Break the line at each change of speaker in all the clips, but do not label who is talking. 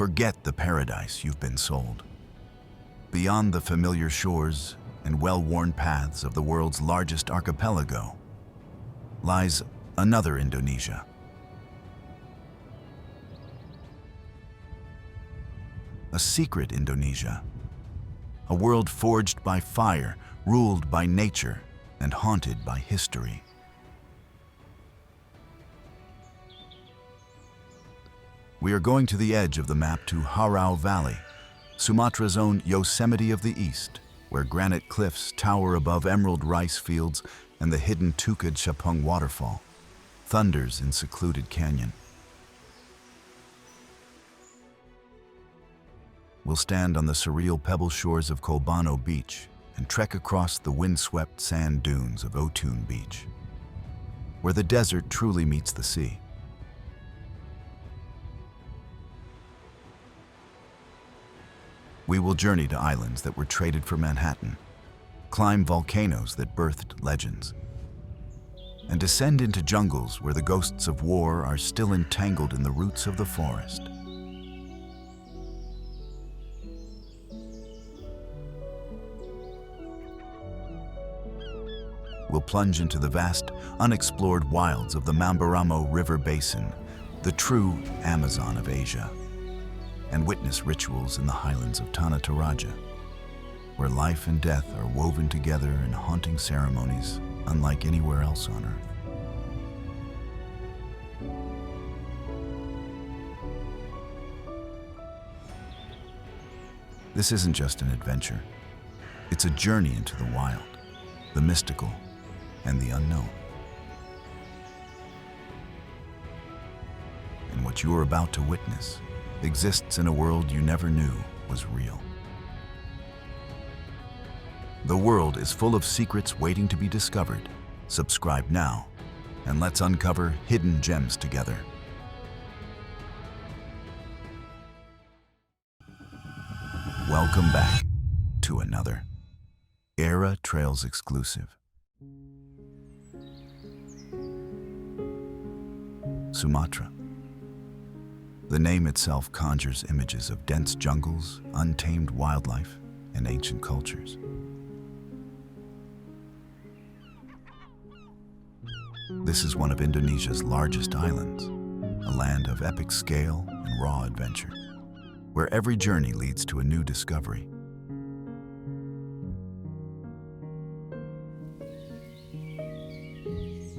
Forget the paradise you've been sold. Beyond the familiar shores and well-worn paths of the world's largest archipelago lies another Indonesia. A secret Indonesia. A world forged by fire, ruled by nature, and haunted by history. We are going to the edge of the map to Haraw Valley, Sumatra's own Yosemite of the East, where granite cliffs tower above emerald rice fields and the hidden Tukad Chapung waterfall thunders in secluded canyon. We'll stand on the surreal pebble shores of Kolbano Beach and trek across the windswept sand dunes of Otun Beach, where the desert truly meets the sea. We will journey to islands that were traded for Manhattan, climb volcanoes that birthed legends, and descend into jungles where the ghosts of war are still entangled in the roots of the forest. We'll plunge into the vast, unexplored wilds of the Mamberamo River Basin, the true Amazon of Asia, and witness rituals in the highlands of Tanah Toraja, where life and death are woven together in haunting ceremonies unlike anywhere else on Earth. This isn't just an adventure. It's a journey into the wild, the mystical, and the unknown. And what you are about to witness exists in a world you never knew was real. The world is full of secrets waiting to be discovered. Subscribe now, and let's uncover hidden gems together. Welcome back to another Era Trails exclusive. Sumatra. The name itself conjures images of dense jungles, untamed wildlife, and ancient cultures. This is one of Indonesia's largest islands, a land of epic scale and raw adventure, where every journey leads to a new discovery.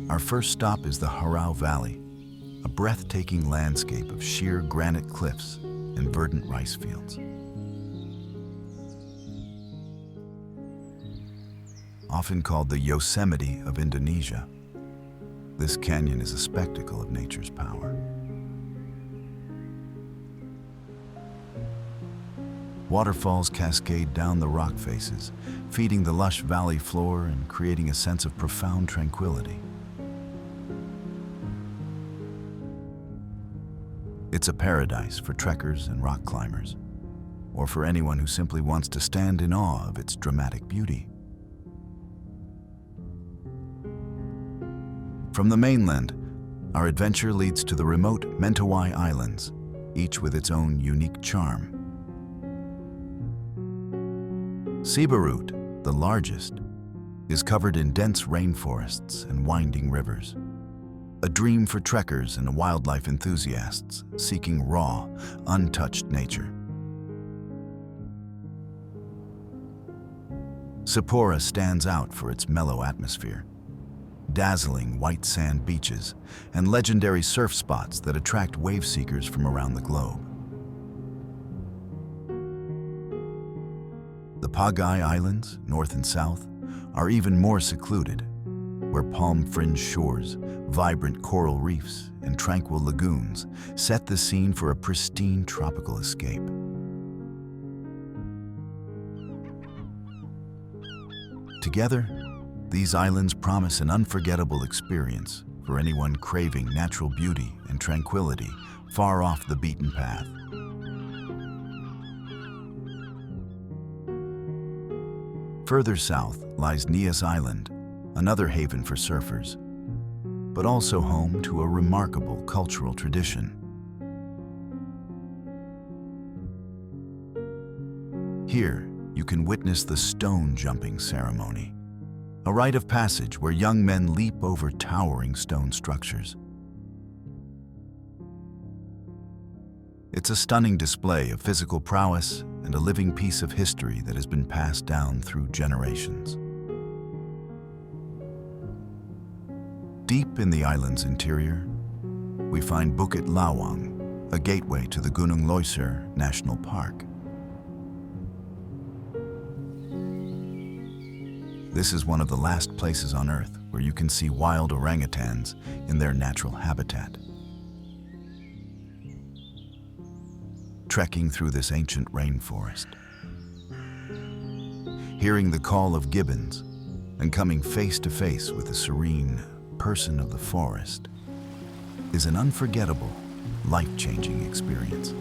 Our first stop is the Haraw Valley, a breathtaking landscape of sheer granite cliffs and verdant rice fields. Often called the Yosemite of Indonesia, this canyon is a spectacle of nature's power. Waterfalls cascade down the rock faces, feeding the lush valley floor and creating a sense of profound tranquility. It's a paradise for trekkers and rock climbers, or for anyone who simply wants to stand in awe of its dramatic beauty. From the mainland, our adventure leads to the remote Mentawai Islands, each with its own unique charm. Siberut, the largest, is covered in dense rainforests and winding rivers, a dream for trekkers and wildlife enthusiasts seeking raw, untouched nature. Sapora stands out for its mellow atmosphere, dazzling white sand beaches, and legendary surf spots that attract wave seekers from around the globe. The Pagai Islands, north and south, are even more secluded, where palm-fringed shores, vibrant coral reefs, and tranquil lagoons set the scene for a pristine tropical escape. Together, these islands promise an unforgettable experience for anyone craving natural beauty and tranquility far off the beaten path. Further south lies Nias Island, another haven for surfers, but also home to a remarkable cultural tradition. Here, you can witness the stone jumping ceremony, a rite of passage where young men leap over towering stone structures. It's a stunning display of physical prowess and a living piece of history that has been passed down through generations. Deep in the island's interior, we find Bukit Lawang, a gateway to the Gunung Leuser National Park. This is one of the last places on Earth where you can see wild orangutans in their natural habitat. Trekking through this ancient rainforest, hearing the call of gibbons, and coming face to face with the serene person of the forest is an unforgettable, life-changing experience.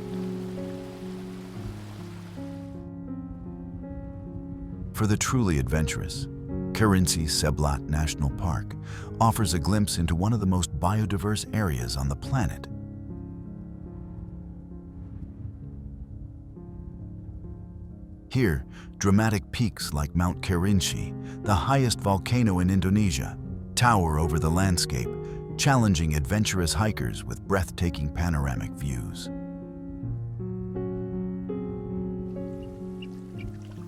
For the truly adventurous, Kerinci Seblat National Park offers a glimpse into one of the most biodiverse areas on the planet. Here, dramatic peaks like Mount Kerinci, the highest volcano in Indonesia, tower over the landscape, challenging adventurous hikers with breathtaking panoramic views.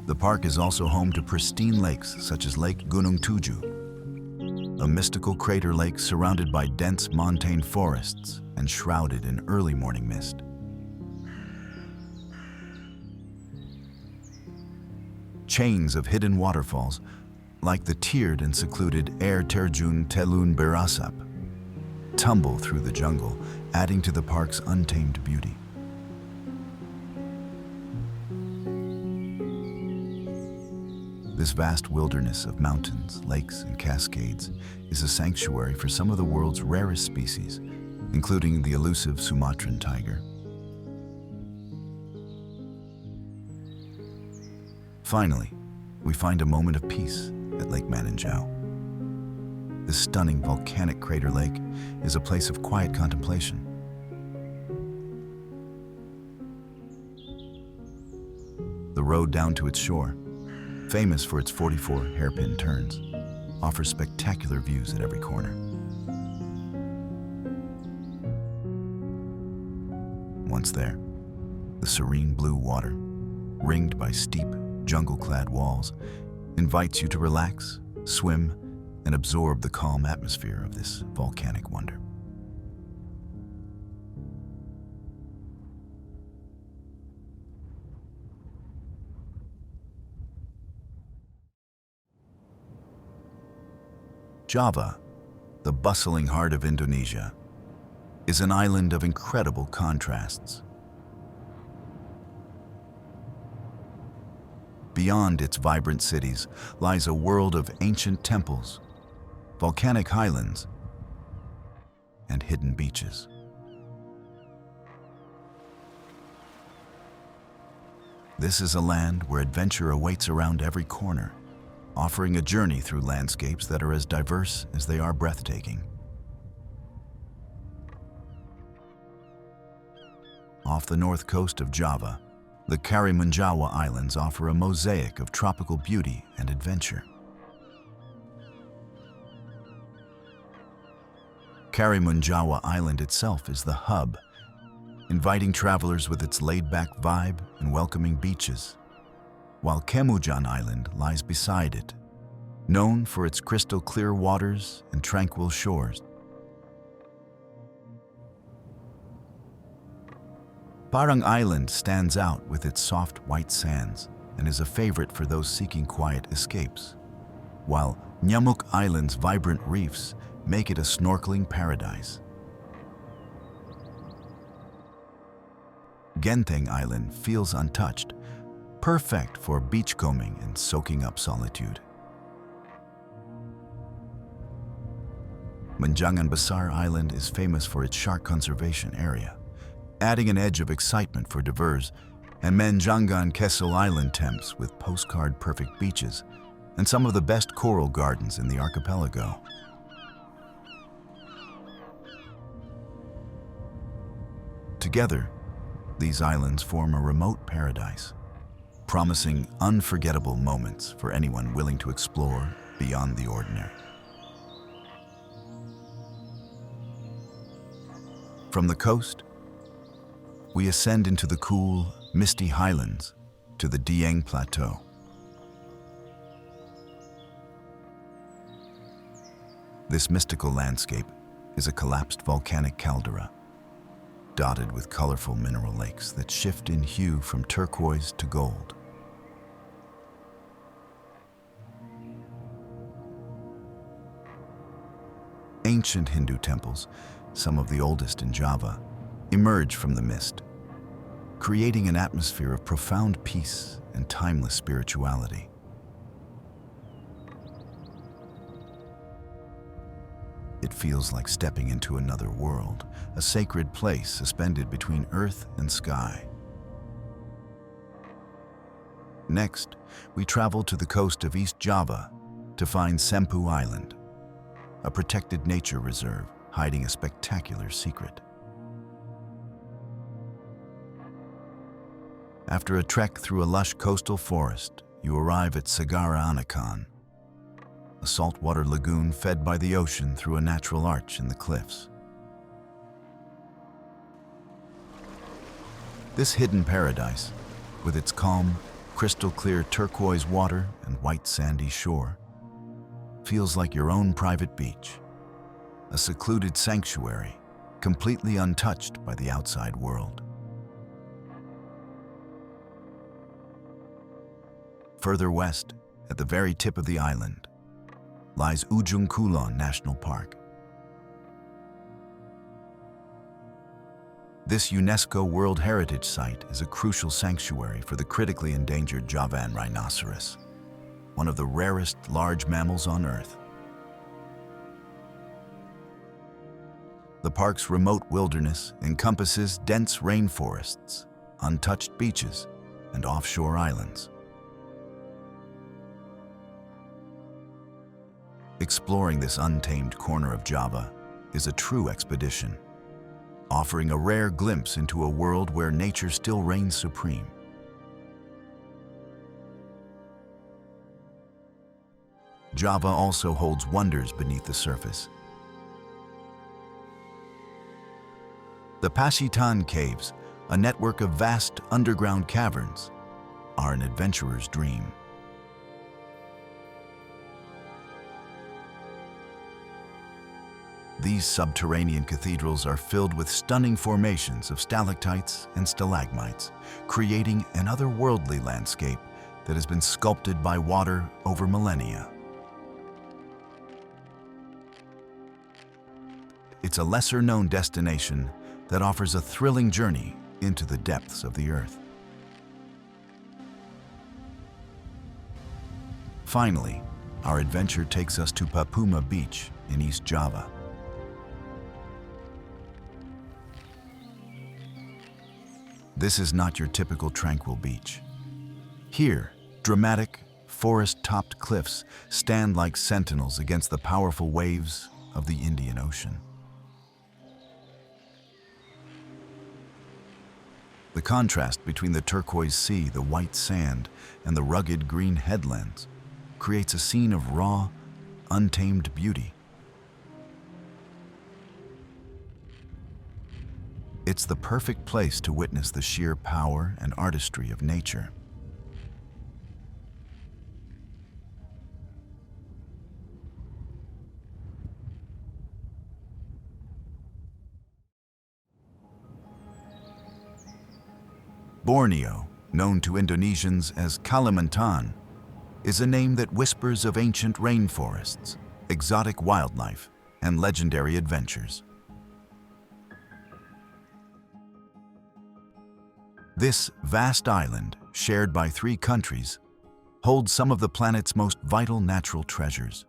The park is also home to pristine lakes such as Lake Gunung Tujuh, a mystical crater lake surrounded by dense montane forests and shrouded in early morning mist. Chains of hidden waterfalls, like the tiered and secluded Air Terjun Telun Berasap, tumble through the jungle, adding to the park's untamed beauty. This vast wilderness of mountains, lakes, and cascades is a sanctuary for some of the world's rarest species, including the elusive Sumatran tiger. Finally, we find a moment of peace at Lake Mananjau. This stunning volcanic crater lake is a place of quiet contemplation. The road down to its shore, famous for its 44 hairpin turns, offers spectacular views at every corner. Once there, the serene blue water, ringed by steep, jungle-clad walls, invites you to relax, swim, and absorb the calm atmosphere of this volcanic wonder. Java, the bustling heart of Indonesia, is an island of incredible contrasts. Beyond its vibrant cities lies a world of ancient temples, volcanic highlands, and hidden beaches. This is a land where adventure awaits around every corner, offering a journey through landscapes that are as diverse as they are breathtaking. Off the north coast of Java, the Karimunjawa Islands offer a mosaic of tropical beauty and adventure. Karimunjawa Island itself is the hub, inviting travelers with its laid-back vibe and welcoming beaches, while Kemujan Island lies beside it, known for its crystal-clear waters and tranquil shores. Parang Island stands out with its soft white sands and is a favorite for those seeking quiet escapes, while Nyamuk Island's vibrant reefs make it a snorkeling paradise. Genting Island feels untouched, perfect for beachcombing and soaking up solitude. Menjangan Besar Island is famous for its shark conservation area, adding an edge of excitement for divers, and Menjangan Kessel Island tempts with postcard-perfect beaches and some of the best coral gardens in the archipelago. Together, these islands form a remote paradise, promising unforgettable moments for anyone willing to explore beyond the ordinary. From the coast, we ascend into the cool, misty highlands to the Dieng Plateau. This mystical landscape is a collapsed volcanic caldera, dotted with colorful mineral lakes that shift in hue from turquoise to gold. Ancient Hindu temples, some of the oldest in Java, emerge from the mist, creating an atmosphere of profound peace and timeless spirituality. It feels like stepping into another world, a sacred place suspended between earth and sky. Next, we travel to the coast of East Java to find Sempu Island, a protected nature reserve hiding a spectacular secret. After a trek through a lush coastal forest, you arrive at Sagara Anakan, a saltwater lagoon fed by the ocean through a natural arch in the cliffs. This hidden paradise, with its calm, crystal-clear turquoise water and white sandy shore, feels like your own private beach, a secluded sanctuary completely untouched by the outside world. Further west, at the very tip of the island, lies Ujung Kulon National Park. This UNESCO World Heritage Site is a crucial sanctuary for the critically endangered Javan rhinoceros, one of the rarest large mammals on Earth. The park's remote wilderness encompasses dense rainforests, untouched beaches, and offshore islands. Exploring this untamed corner of Java is a true expedition, offering a rare glimpse into a world where nature still reigns supreme. Java also holds wonders beneath the surface. The Pasitan Caves, a network of vast underground caverns, are an adventurer's dream. These subterranean cathedrals are filled with stunning formations of stalactites and stalagmites, creating an otherworldly landscape that has been sculpted by water over millennia. It's a lesser-known destination that offers a thrilling journey into the depths of the earth. Finally, our adventure takes us to Papua Beach in East Java. This is not your typical tranquil beach. Here, dramatic, forest-topped cliffs stand like sentinels against the powerful waves of the Indian Ocean. The contrast between the turquoise sea, the white sand, and the rugged green headlands creates a scene of raw, untamed beauty. It's the perfect place to witness the sheer power and artistry of nature. Borneo, known to Indonesians as Kalimantan, is a name that whispers of ancient rainforests, exotic wildlife, and legendary adventures. This vast island, shared by 3 countries, holds some of the planet's most vital natural treasures.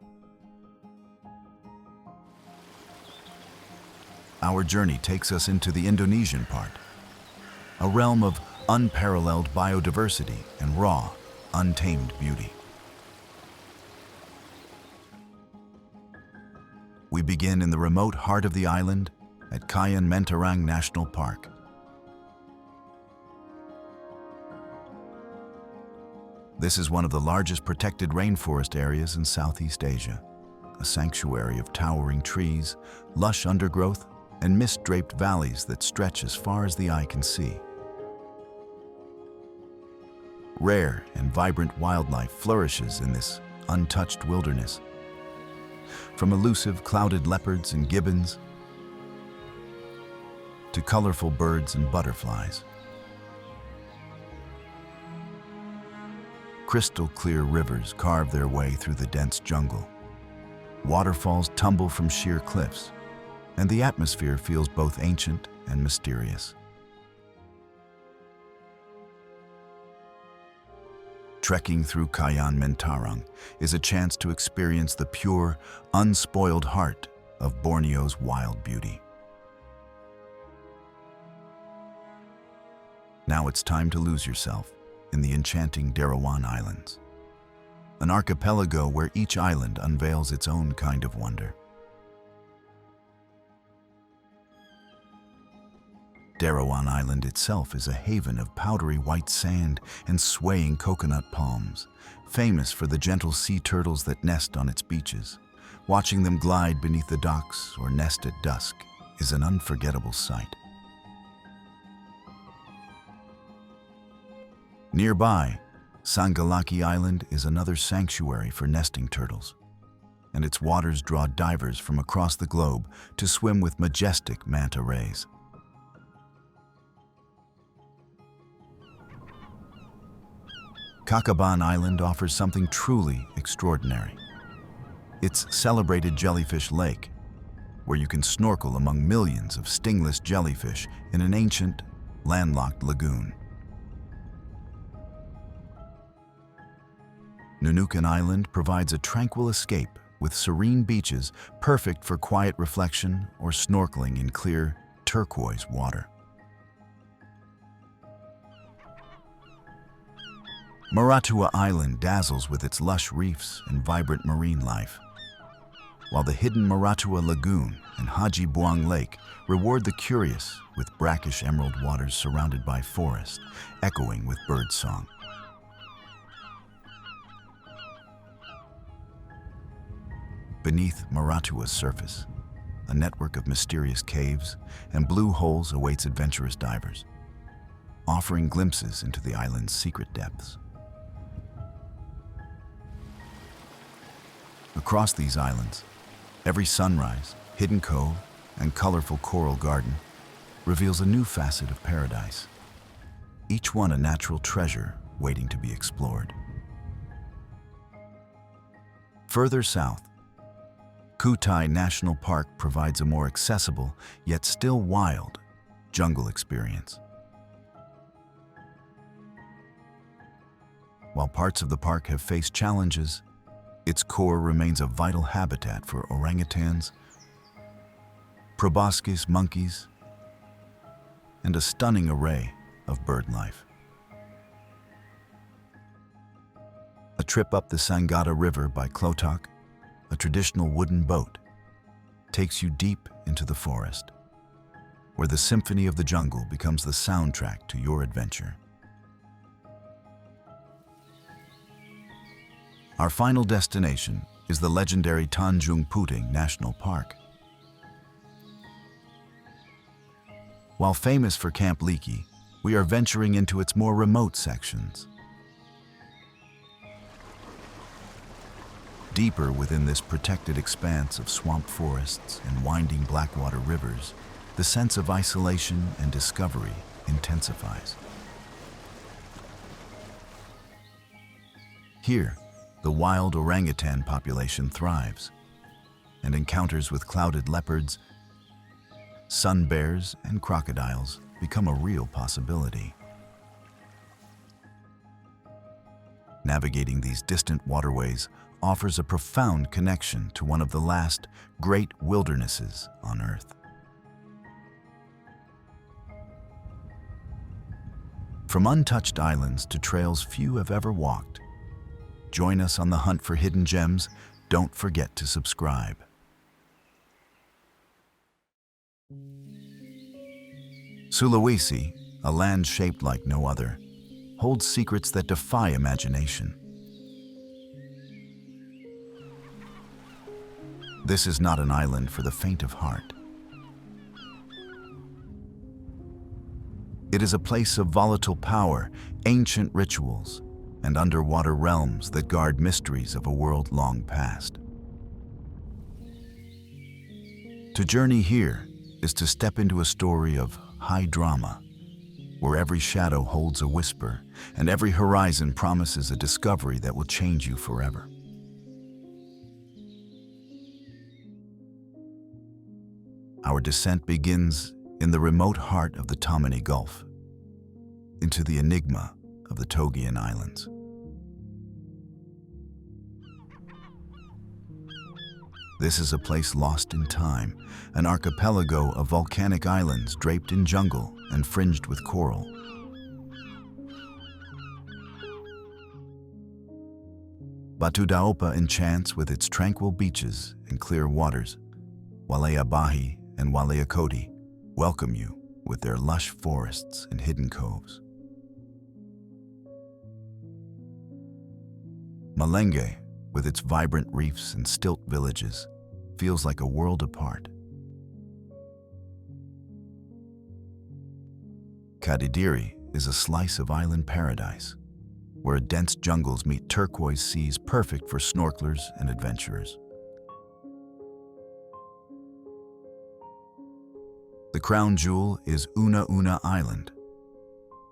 Our journey takes us into the Indonesian part, a realm of unparalleled biodiversity and raw, untamed beauty. We begin in the remote heart of the island at Kayan Mentarang National Park. This is one of the largest protected rainforest areas in Southeast Asia, a sanctuary of towering trees, lush undergrowth, and mist-draped valleys that stretch as far as the eye can see. Rare and vibrant wildlife flourishes in this untouched wilderness, from elusive clouded leopards and gibbons to colorful birds and butterflies. Crystal-clear rivers carve their way through the dense jungle. Waterfalls tumble from sheer cliffs, and the atmosphere feels both ancient and mysterious. Trekking through Kayan Mentarong is a chance to experience the pure, unspoiled heart of Borneo's wild beauty. Now it's time to lose yourself in the enchanting Derawan Islands, an archipelago where each island unveils its own kind of wonder. Derawan Island itself is a haven of powdery white sand and swaying coconut palms, famous for the gentle sea turtles that nest on its beaches. Watching them glide beneath the docks or nest at dusk is an unforgettable sight. Nearby, Sangalaki Island is another sanctuary for nesting turtles, and its waters draw divers from across the globe to swim with majestic manta rays. Kakaban Island offers something truly extraordinary. It's celebrated jellyfish lake, where you can snorkel among millions of stingless jellyfish in an ancient, landlocked lagoon. Nunukan Island provides a tranquil escape with serene beaches perfect for quiet reflection or snorkeling in clear, turquoise water. Maratua Island dazzles with its lush reefs and vibrant marine life, while the hidden Maratua Lagoon and Haji Buang Lake reward the curious with brackish emerald waters surrounded by forest, echoing with bird song. Beneath Maratua's surface, a network of mysterious caves and blue holes awaits adventurous divers, offering glimpses into the island's secret depths. Across these islands, every sunrise, hidden cove, and colorful coral garden reveals a new facet of paradise, each one a natural treasure waiting to be explored. Further south, Kutai National Park provides a more accessible, yet still wild, jungle experience. While parts of the park have faced challenges, its core remains a vital habitat for orangutans, proboscis monkeys, and a stunning array of bird life. A trip up the Sangata River by Klotok, a traditional wooden boat, takes you deep into the forest, where the symphony of the jungle becomes the soundtrack to your adventure. Our final destination is the legendary Tanjung Puting National Park. While famous for Camp Leakey, we are venturing into its more remote sections. Deeper within this protected expanse of swamp forests and winding blackwater rivers, the sense of isolation and discovery intensifies. Here, the wild orangutan population thrives, and encounters with clouded leopards, sun bears, and crocodiles become a real possibility. Navigating these distant waterways offers a profound connection to one of the last great wildernesses on Earth. From untouched islands to trails few have ever walked, join us on the hunt for hidden gems. Don't forget to subscribe. Sulawesi, a land shaped like no other, holds secrets that defy imagination. This is not an island for the faint of heart. It is a place of volatile power, ancient rituals, and underwater realms that guard mysteries of a world long past. To journey here is to step into a story of high drama, where every shadow holds a whisper and every horizon promises a discovery that will change you forever. Our descent begins in the remote heart of the Tammany Gulf, into the enigma of the Togian Islands. This is a place lost in time, an archipelago of volcanic islands draped in jungle and fringed with coral. Batu Daopa enchants with its tranquil beaches and clear waters. Waleabahi and Waleakoti welcome you with their lush forests and hidden coves. Malenge, with its vibrant reefs and stilt villages, feels like a world apart. Kadidiri is a slice of island paradise, where dense jungles meet turquoise seas perfect for snorkelers and adventurers. The crown jewel is Una Una Island.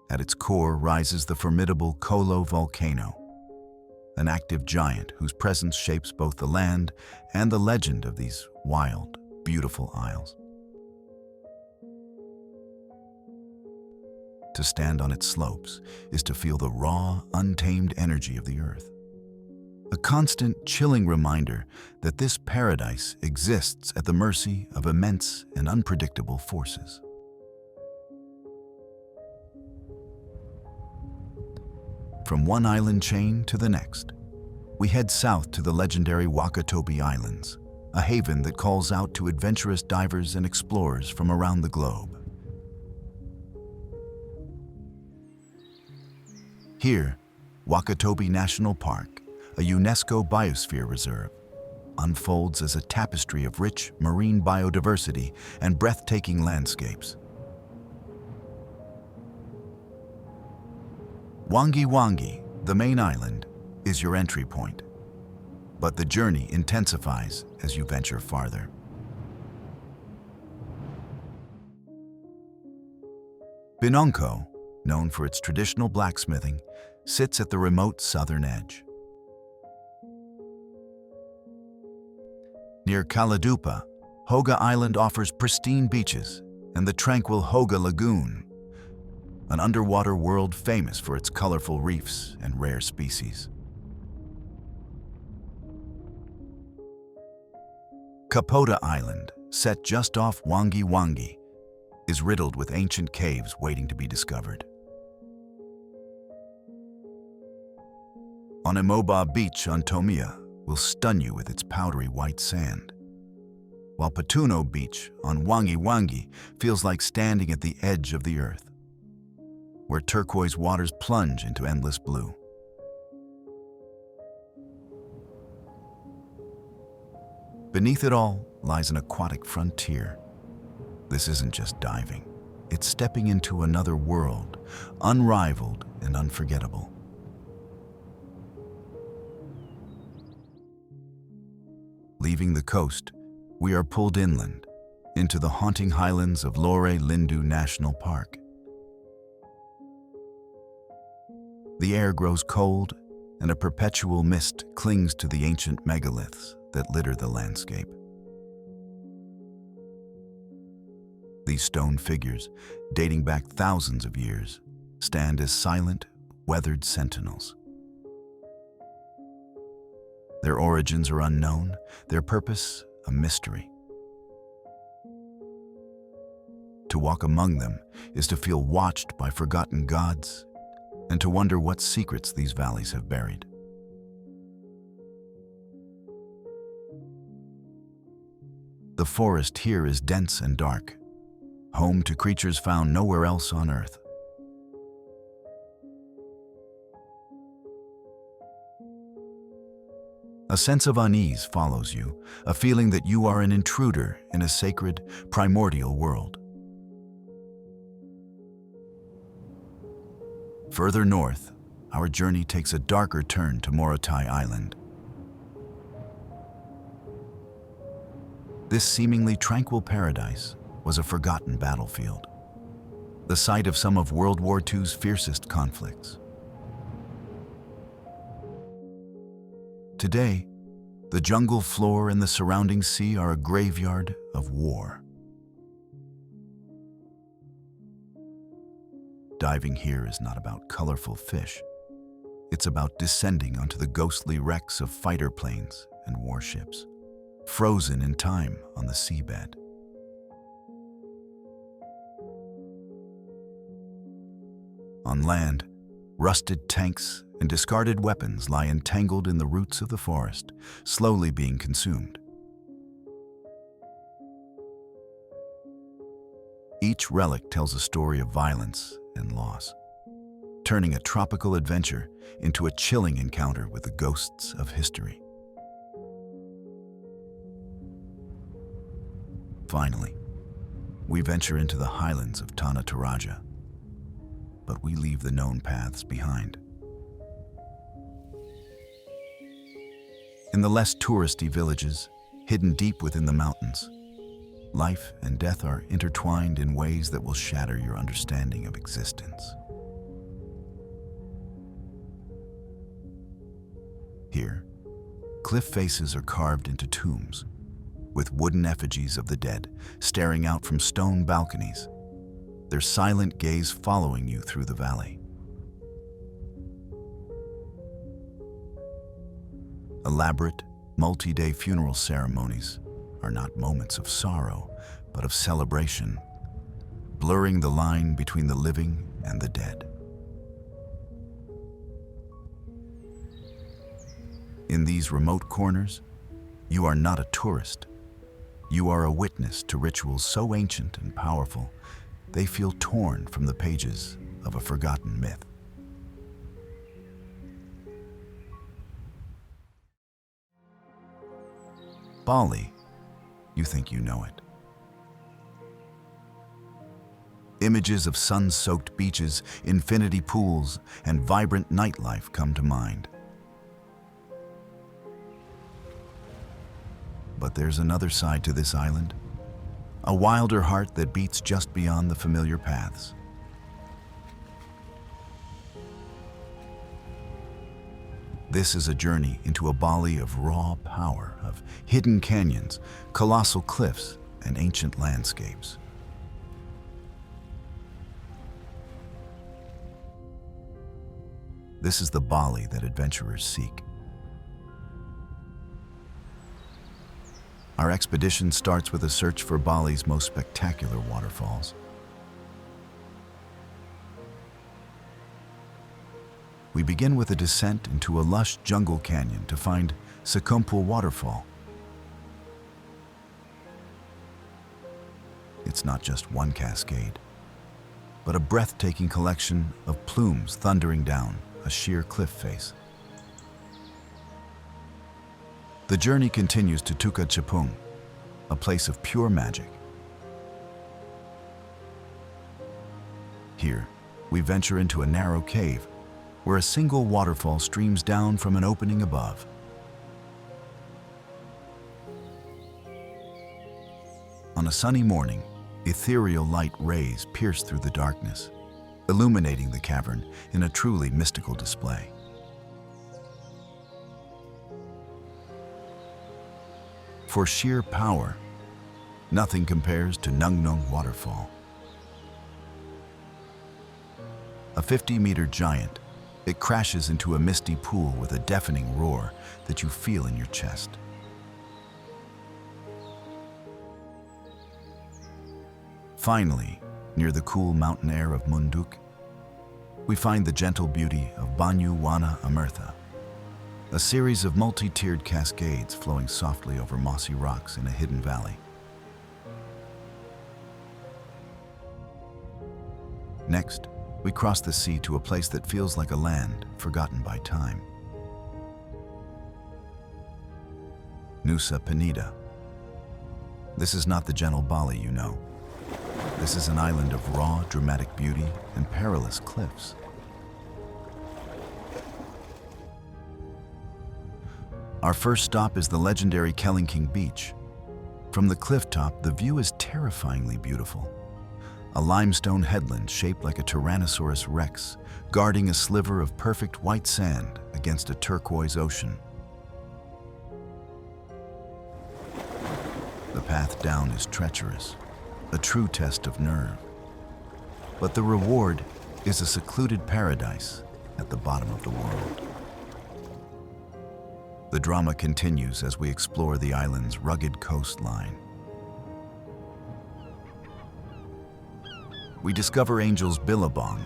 At its core rises the formidable Kolo volcano, an active giant whose presence shapes both the land and the legend of these wild, beautiful isles. To stand on its slopes is to feel the raw, untamed energy of the earth. A constant, chilling reminder that this paradise exists at the mercy of immense and unpredictable forces. From one island chain to the next, we head south to the legendary Wakatobi Islands, a haven that calls out to adventurous divers and explorers from around the globe. Here, Wakatobi National Park, a UNESCO Biosphere Reserve, unfolds as a tapestry of rich marine biodiversity and breathtaking landscapes. Wangi Wangi, the main island, is your entry point, but the journey intensifies as you venture farther. Binonko, known for its traditional blacksmithing, sits at the remote southern edge. Near Kaladupa, Hoga Island offers pristine beaches and the tranquil Hoga Lagoon, an underwater world famous for its colorful reefs and rare species. Kapota Island, set just off Wangi Wangi, is riddled with ancient caves waiting to be discovered. Onemoba Beach on Tomia will stun you with its powdery white sand, while Patuno Beach on Wangi Wangi feels like standing at the edge of the earth, where turquoise waters plunge into endless blue. Beneath it all lies an aquatic frontier. This isn't just diving, it's stepping into another world, unrivaled and unforgettable. Leaving the coast, we are pulled inland, into the haunting highlands of Lore Lindu National Park. The air grows cold, and a perpetual mist clings to the ancient megaliths that litter the landscape. These stone figures, dating back thousands of years, stand as silent, weathered sentinels. Their origins are unknown, their purpose a mystery. To walk among them is to feel watched by forgotten gods and to wonder what secrets these valleys have buried. The forest here is dense and dark, home to creatures found nowhere else on Earth. A sense of unease follows you, a feeling that you are an intruder in a sacred, primordial world. Further north, our journey takes a darker turn to Morotai Island. This seemingly tranquil paradise was a forgotten battlefield, the site of some of World War II's fiercest conflicts. Today, the jungle floor and the surrounding sea are a graveyard of war. Diving here is not about colorful fish. It's about descending onto the ghostly wrecks of fighter planes and warships, frozen in time on the seabed. On land, rusted tanks and discarded weapons lie entangled in the roots of the forest, slowly being consumed. Each relic tells a story of violence and loss, turning a tropical adventure into a chilling encounter with the ghosts of history. Finally, we venture into the highlands of Tanah Toraja, but we leave the known paths behind. In the less touristy villages, hidden deep within the mountains, life and death are intertwined in ways that will shatter your understanding of existence. Here, cliff faces are carved into tombs, with wooden effigies of the dead staring out from stone balconies, their silent gaze following you through the valley. Elaborate, multi-day funeral ceremonies are not moments of sorrow, but of celebration, blurring the line between the living and the dead. In these remote corners, you are not a tourist. You are a witness to rituals so ancient and powerful, they feel torn from the pages of a forgotten myth. Bali, you think you know it. Images of sun-soaked beaches, infinity pools, and vibrant nightlife come to mind. But there's another side to this island, a wilder heart that beats just beyond the familiar paths. This is a journey into a Bali of raw power, of hidden canyons, colossal cliffs, and ancient landscapes. This is the Bali that adventurers seek. Our expedition starts with a search for Bali's most spectacular waterfalls. We begin with a descent into a lush jungle canyon to find Sekumpul Waterfall. It's not just one cascade, but a breathtaking collection of plumes thundering down a sheer cliff face. The journey continues to Tuka Chapung, a place of pure magic. Here, we venture into a narrow cave where a single waterfall streams down from an opening above. On a sunny morning, ethereal light rays pierce through the darkness, illuminating the cavern in a truly mystical display. For sheer power, nothing compares to Nung Nung Waterfall. A 50-meter giant, it crashes into a misty pool with a deafening roar that you feel in your chest. Finally, near the cool mountain air of Munduk, we find the gentle beauty of Banyu Wana Amertha, a series of multi-tiered cascades flowing softly over mossy rocks in a hidden valley. Next, we cross the sea to a place that feels like a land forgotten by time. Nusa Penida. This is not the gentle Bali you know. This is an island of raw, dramatic beauty and perilous cliffs. Our first stop is the legendary Kelingking Beach. From the clifftop, the view is terrifyingly beautiful. A limestone headland shaped like a Tyrannosaurus rex, guarding a sliver of perfect white sand against a turquoise ocean. The path down is treacherous, a true test of nerve. But the reward is a secluded paradise at the bottom of the world. The drama continues as we explore the island's rugged coastline. We discover Angel's Billabong,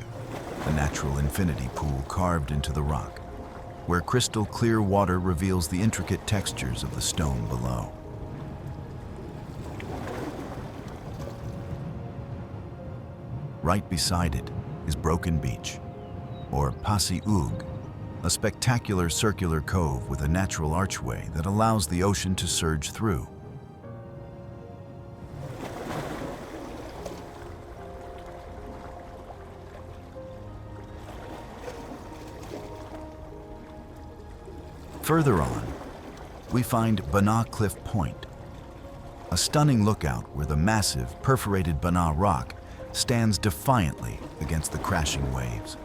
a natural infinity pool carved into the rock, where crystal clear water reveals the intricate textures of the stone below. Right beside it is Broken Beach, or Pasi Ug, a spectacular circular cove with a natural archway that allows the ocean to surge through. Further on, we find Bana Cliff Point, a stunning lookout where the massive, perforated Bana rock stands defiantly against the crashing waves.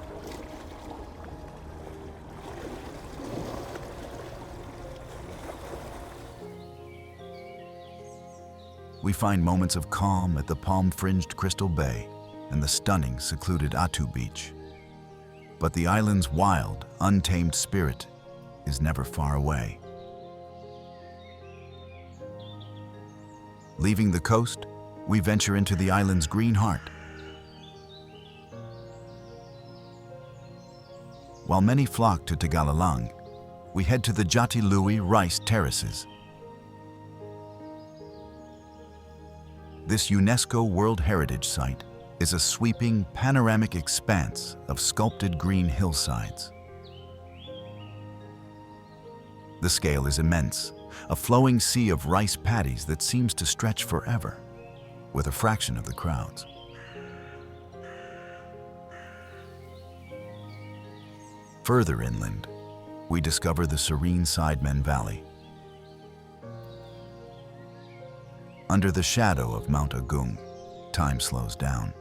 We find moments of calm at the palm-fringed Crystal Bay and the stunning, secluded Atu Beach. But the island's wild, untamed spirit is never far away. Leaving the coast, we venture into the island's green heart. While many flock to Tegalalang, we head to the Jatiluwi rice terraces. This UNESCO World Heritage Site is a sweeping, panoramic expanse of sculpted green hillsides. The scale is immense, a flowing sea of rice paddies that seems to stretch forever, with a fraction of the crowds. Further inland, we discover the serene Sidemen Valley. Under the shadow of Mount Agung, time slows down.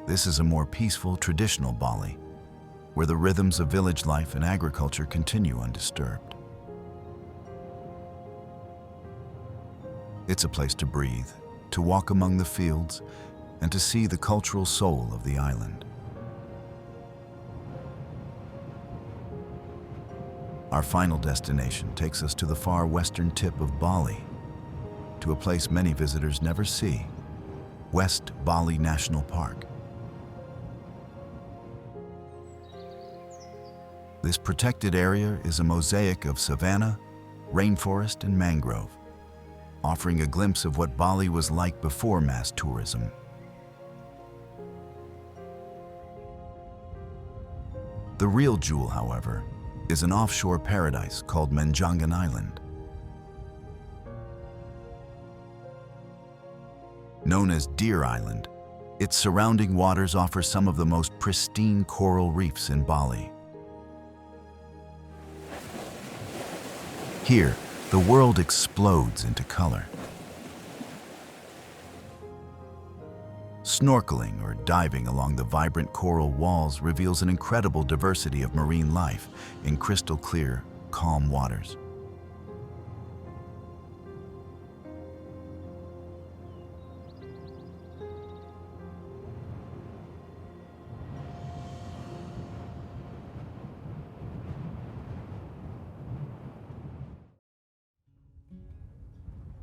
This is a more peaceful, traditional Bali, where the rhythms of village life and agriculture continue undisturbed. It's a place to breathe, to walk among the fields, and to see the cultural soul of the island. Our final destination takes us to the far western tip of Bali, to a place many visitors never see, West Bali National Park. This protected area is a mosaic of savanna, rainforest, and mangrove, offering a glimpse of what Bali was like before mass tourism. The real jewel, however, is an offshore paradise called Menjangan Island. Known as Deer Island, its surrounding waters offer some of the most pristine coral reefs in Bali. Here, the world explodes into color. Snorkeling or diving along the vibrant coral walls reveals an incredible diversity of marine life in crystal clear, calm waters.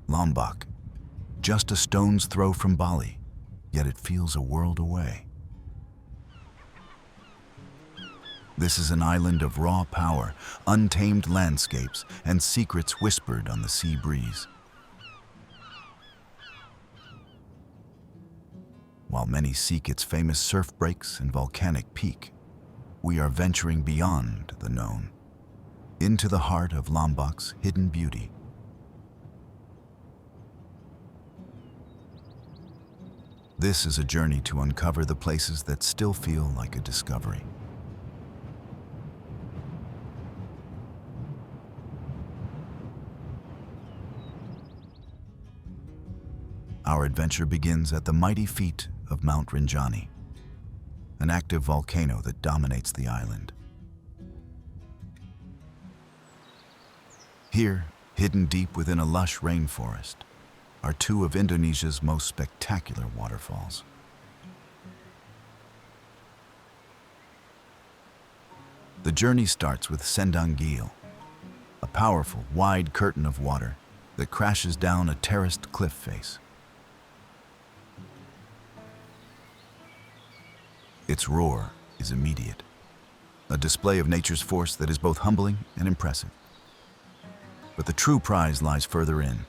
Lombok, just a stone's throw from Bali, yet it feels a world away. This is an island of raw power, untamed landscapes, and secrets whispered on the sea breeze. While many seek its famous surf breaks and volcanic peak, we are venturing beyond the known, into the heart of Lombok's hidden beauty. This is a journey to uncover the places that still feel like a discovery. Our adventure begins at the mighty feet of Mount Rinjani, an active volcano that dominates the island. Here, hidden deep within a lush rainforest, are two of Indonesia's most spectacular waterfalls. The journey starts with Sendang Gil, a powerful, wide curtain of water that crashes down a terraced cliff face. Its roar is immediate, a display of nature's force that is both humbling and impressive. But the true prize lies further in.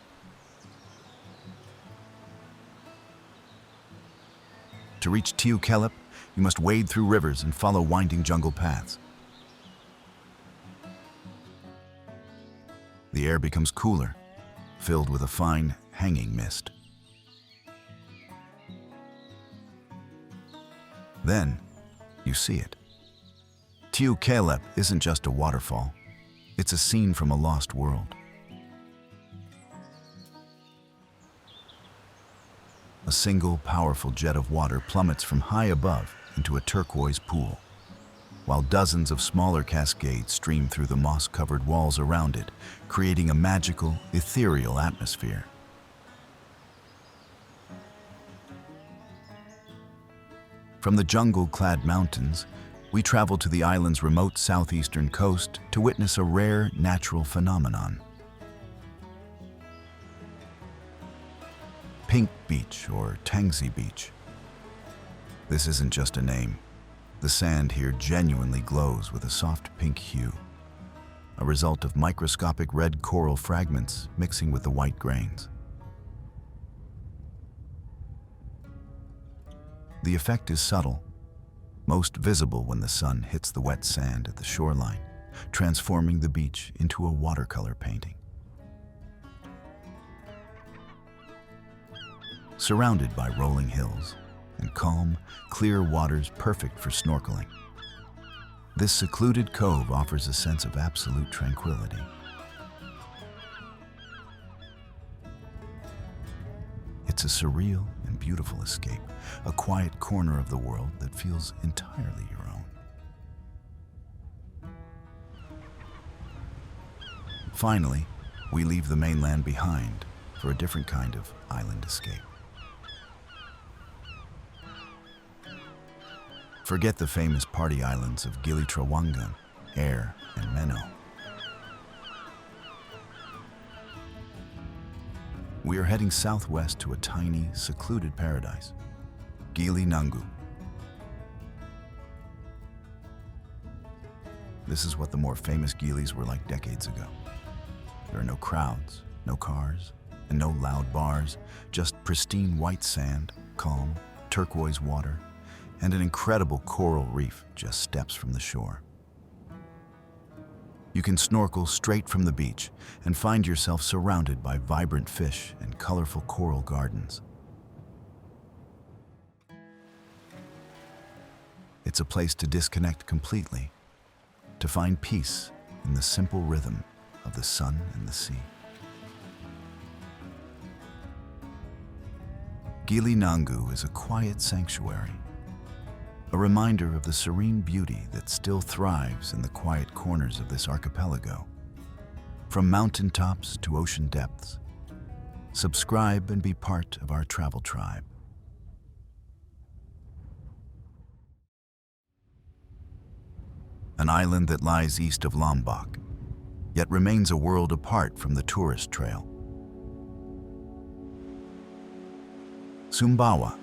To reach Tiu Kelep, you must wade through rivers and follow winding jungle paths. The air becomes cooler, filled with a fine, hanging mist. Then, you see it. Tiu Kelep isn't just a waterfall, it's a scene from a lost world. A single, powerful jet of water plummets from high above into a turquoise pool, while dozens of smaller cascades stream through the moss-covered walls around it, creating a magical, ethereal atmosphere. From the jungle-clad mountains, we travel to the island's remote southeastern coast to witness a rare natural phenomenon. Pink Beach, or Tangsi Beach. This isn't just a name. The sand here genuinely glows with a soft pink hue, a result of microscopic red coral fragments mixing with the white grains. The effect is subtle, most visible when the sun hits the wet sand at the shoreline, transforming the beach into a watercolor painting. Surrounded by rolling hills and calm, clear waters perfect for snorkeling, this secluded cove offers a sense of absolute tranquility. It's a surreal and beautiful escape, a quiet corner of the world that feels entirely your own. Finally, we leave the mainland behind for a different kind of island escape. Forget the famous party islands of Gili Trawangan, Air, and Meno. We are heading southwest to a tiny, secluded paradise, Gili Nangu. This is what the more famous Gilis were like decades ago. There are no crowds, no cars, and no loud bars, just pristine white sand, calm, turquoise water, and an incredible coral reef just steps from the shore. You can snorkel straight from the beach and find yourself surrounded by vibrant fish and colorful coral gardens. It's a place to disconnect completely, to find peace in the simple rhythm of the sun and the sea. Gili Nangu is a quiet sanctuary, a reminder of the serene beauty that still thrives in the quiet corners of this archipelago. From mountaintops to ocean depths, subscribe and be part of our travel tribe. An island that lies east of Lombok, yet remains a world apart from the tourist trail. Sumbawa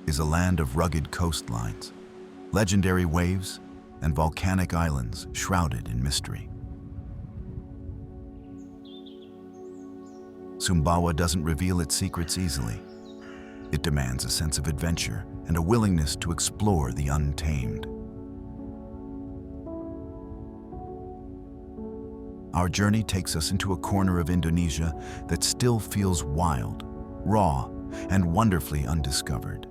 is a land of rugged coastlines, legendary waves, and volcanic islands shrouded in mystery. Sumbawa doesn't reveal its secrets easily. It demands a sense of adventure and a willingness to explore the untamed. Our journey takes us into a corner of Indonesia that still feels wild, raw, and wonderfully undiscovered.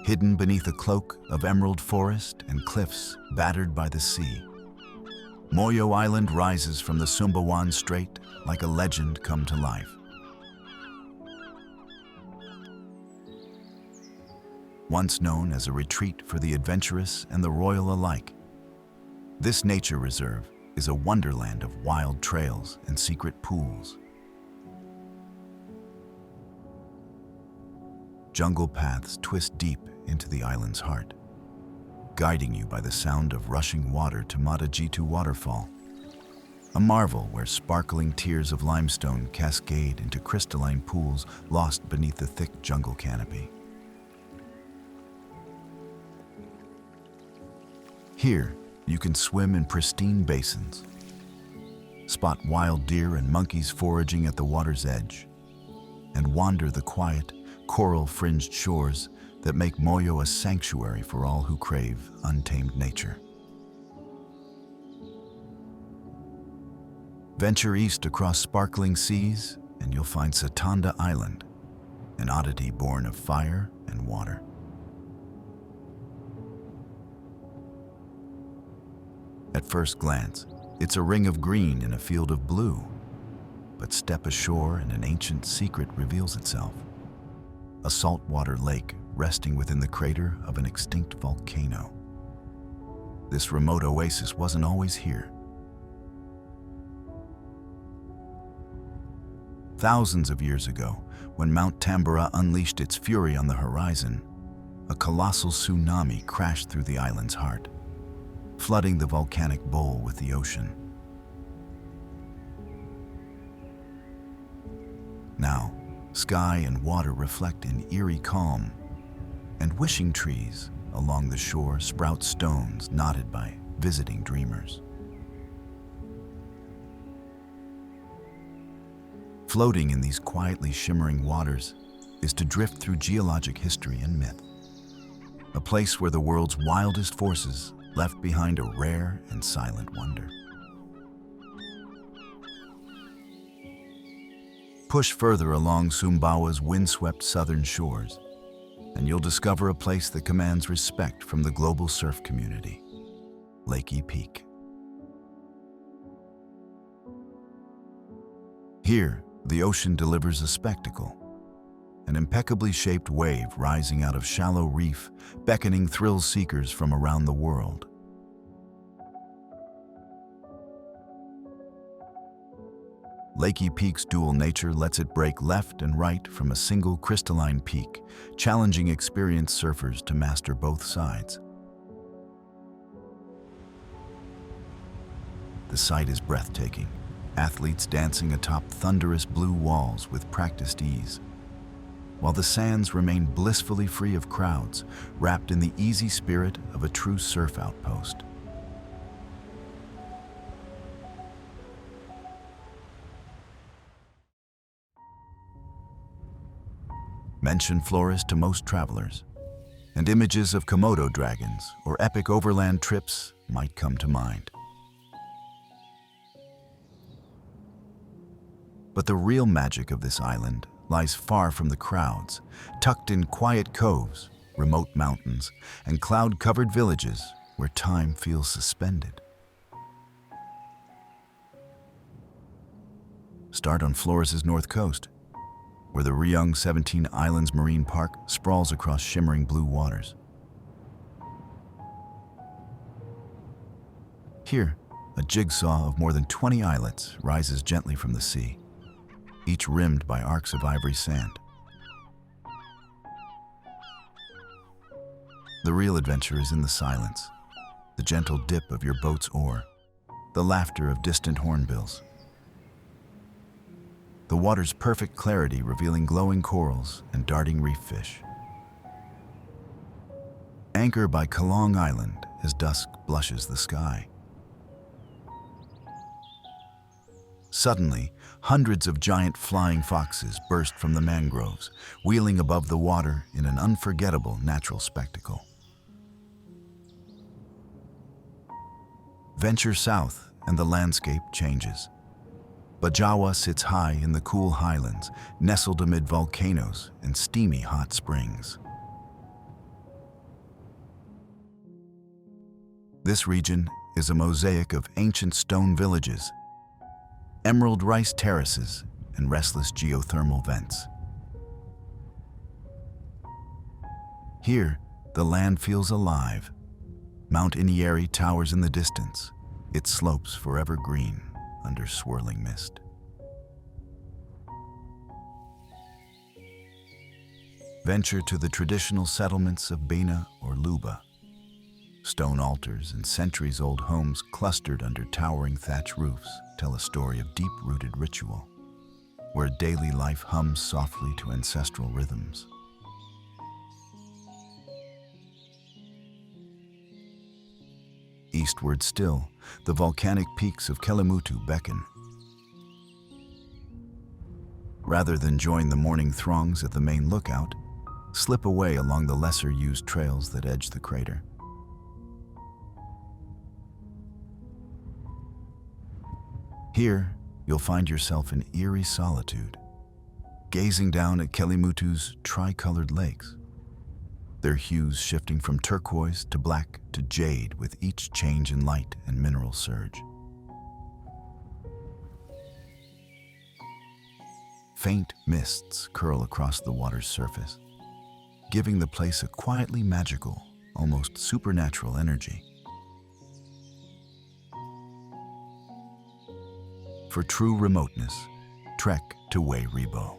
Hidden beneath a cloak of emerald forest and cliffs battered by the sea, Moyo Island rises from the Sumbawa Strait like a legend come to life. Once known as a retreat for the adventurous and the royal alike, this nature reserve is a wonderland of wild trails and secret pools. Jungle paths twist deep into the island's heart, guiding you by the sound of rushing water to Matajitu waterfall, a marvel where sparkling tiers of limestone cascade into crystalline pools lost beneath the thick jungle canopy. Here, you can swim in pristine basins, spot wild deer and monkeys foraging at the water's edge, and wander the quiet, coral-fringed shores that make Moyo a sanctuary for all who crave untamed nature. Venture east across sparkling seas, and you'll find Satanda Island, an oddity born of fire and water. At first glance, it's a ring of green in a field of blue, but step ashore and an ancient secret reveals itself. A saltwater lake resting within the crater of an extinct volcano. This remote oasis wasn't always here. Thousands of years ago, when Mount Tambora unleashed its fury on the horizon, a colossal tsunami crashed through the island's heart, flooding the volcanic bowl with the ocean. Now, sky and water reflect in eerie calm, and wishing trees along the shore sprout stones knotted by visiting dreamers. Floating in these quietly shimmering waters is to drift through geologic history and myth, a place where the world's wildest forces left behind a rare and silent wonder. Push further along Sumbawa's windswept southern shores, and you'll discover a place that commands respect from the global surf community, Lakey Peak. Here, the ocean delivers a spectacle, an impeccably shaped wave rising out of shallow reef, beckoning thrill seekers from around the world. Lakey Peak's dual nature lets it break left and right from a single crystalline peak, challenging experienced surfers to master both sides. The sight is breathtaking, athletes dancing atop thunderous blue walls with practiced ease, while the sands remain blissfully free of crowds, wrapped in the easy spirit of a true surf outpost. Mention Flores to most travelers, and images of Komodo dragons or epic overland trips might come to mind. But the real magic of this island lies far from the crowds, tucked in quiet coves, remote mountains, and cloud-covered villages where time feels suspended. Start on Flores' north coast, where the Riung 17 Islands Marine Park sprawls across shimmering blue waters. Here, a jigsaw of more than 20 islets rises gently from the sea, each rimmed by arcs of ivory sand. The real adventure is in the silence, the gentle dip of your boat's oar, the laughter of distant hornbills, the water's perfect clarity revealing glowing corals and darting reef fish. Anchor by Kalong Island as dusk blushes the sky. Suddenly, hundreds of giant flying foxes burst from the mangroves, wheeling above the water in an unforgettable natural spectacle. Venture south and the landscape changes. Bajawa sits high in the cool highlands, nestled amid volcanoes and steamy hot springs. This region is a mosaic of ancient stone villages, emerald rice terraces, and restless geothermal vents. Here, the land feels alive. Mount Inieri towers in the distance, its slopes forever green under swirling mist. Venture to the traditional settlements of Bena or Luba. Stone altars and centuries-old homes clustered under towering thatch roofs tell a story of deep-rooted ritual, where daily life hums softly to ancestral rhythms. Eastward still, the volcanic peaks of Kelimutu beckon. Rather than join the morning throngs at the main lookout, slip away along the lesser-used trails that edge the crater. Here, you'll find yourself in eerie solitude, gazing down at Kelimutu's tri-colored lakes, their hues shifting from turquoise to black to jade with each change in light and mineral surge. Faint mists curl across the water's surface, giving the place a quietly magical, almost supernatural energy. For true remoteness, trek to Wairibo.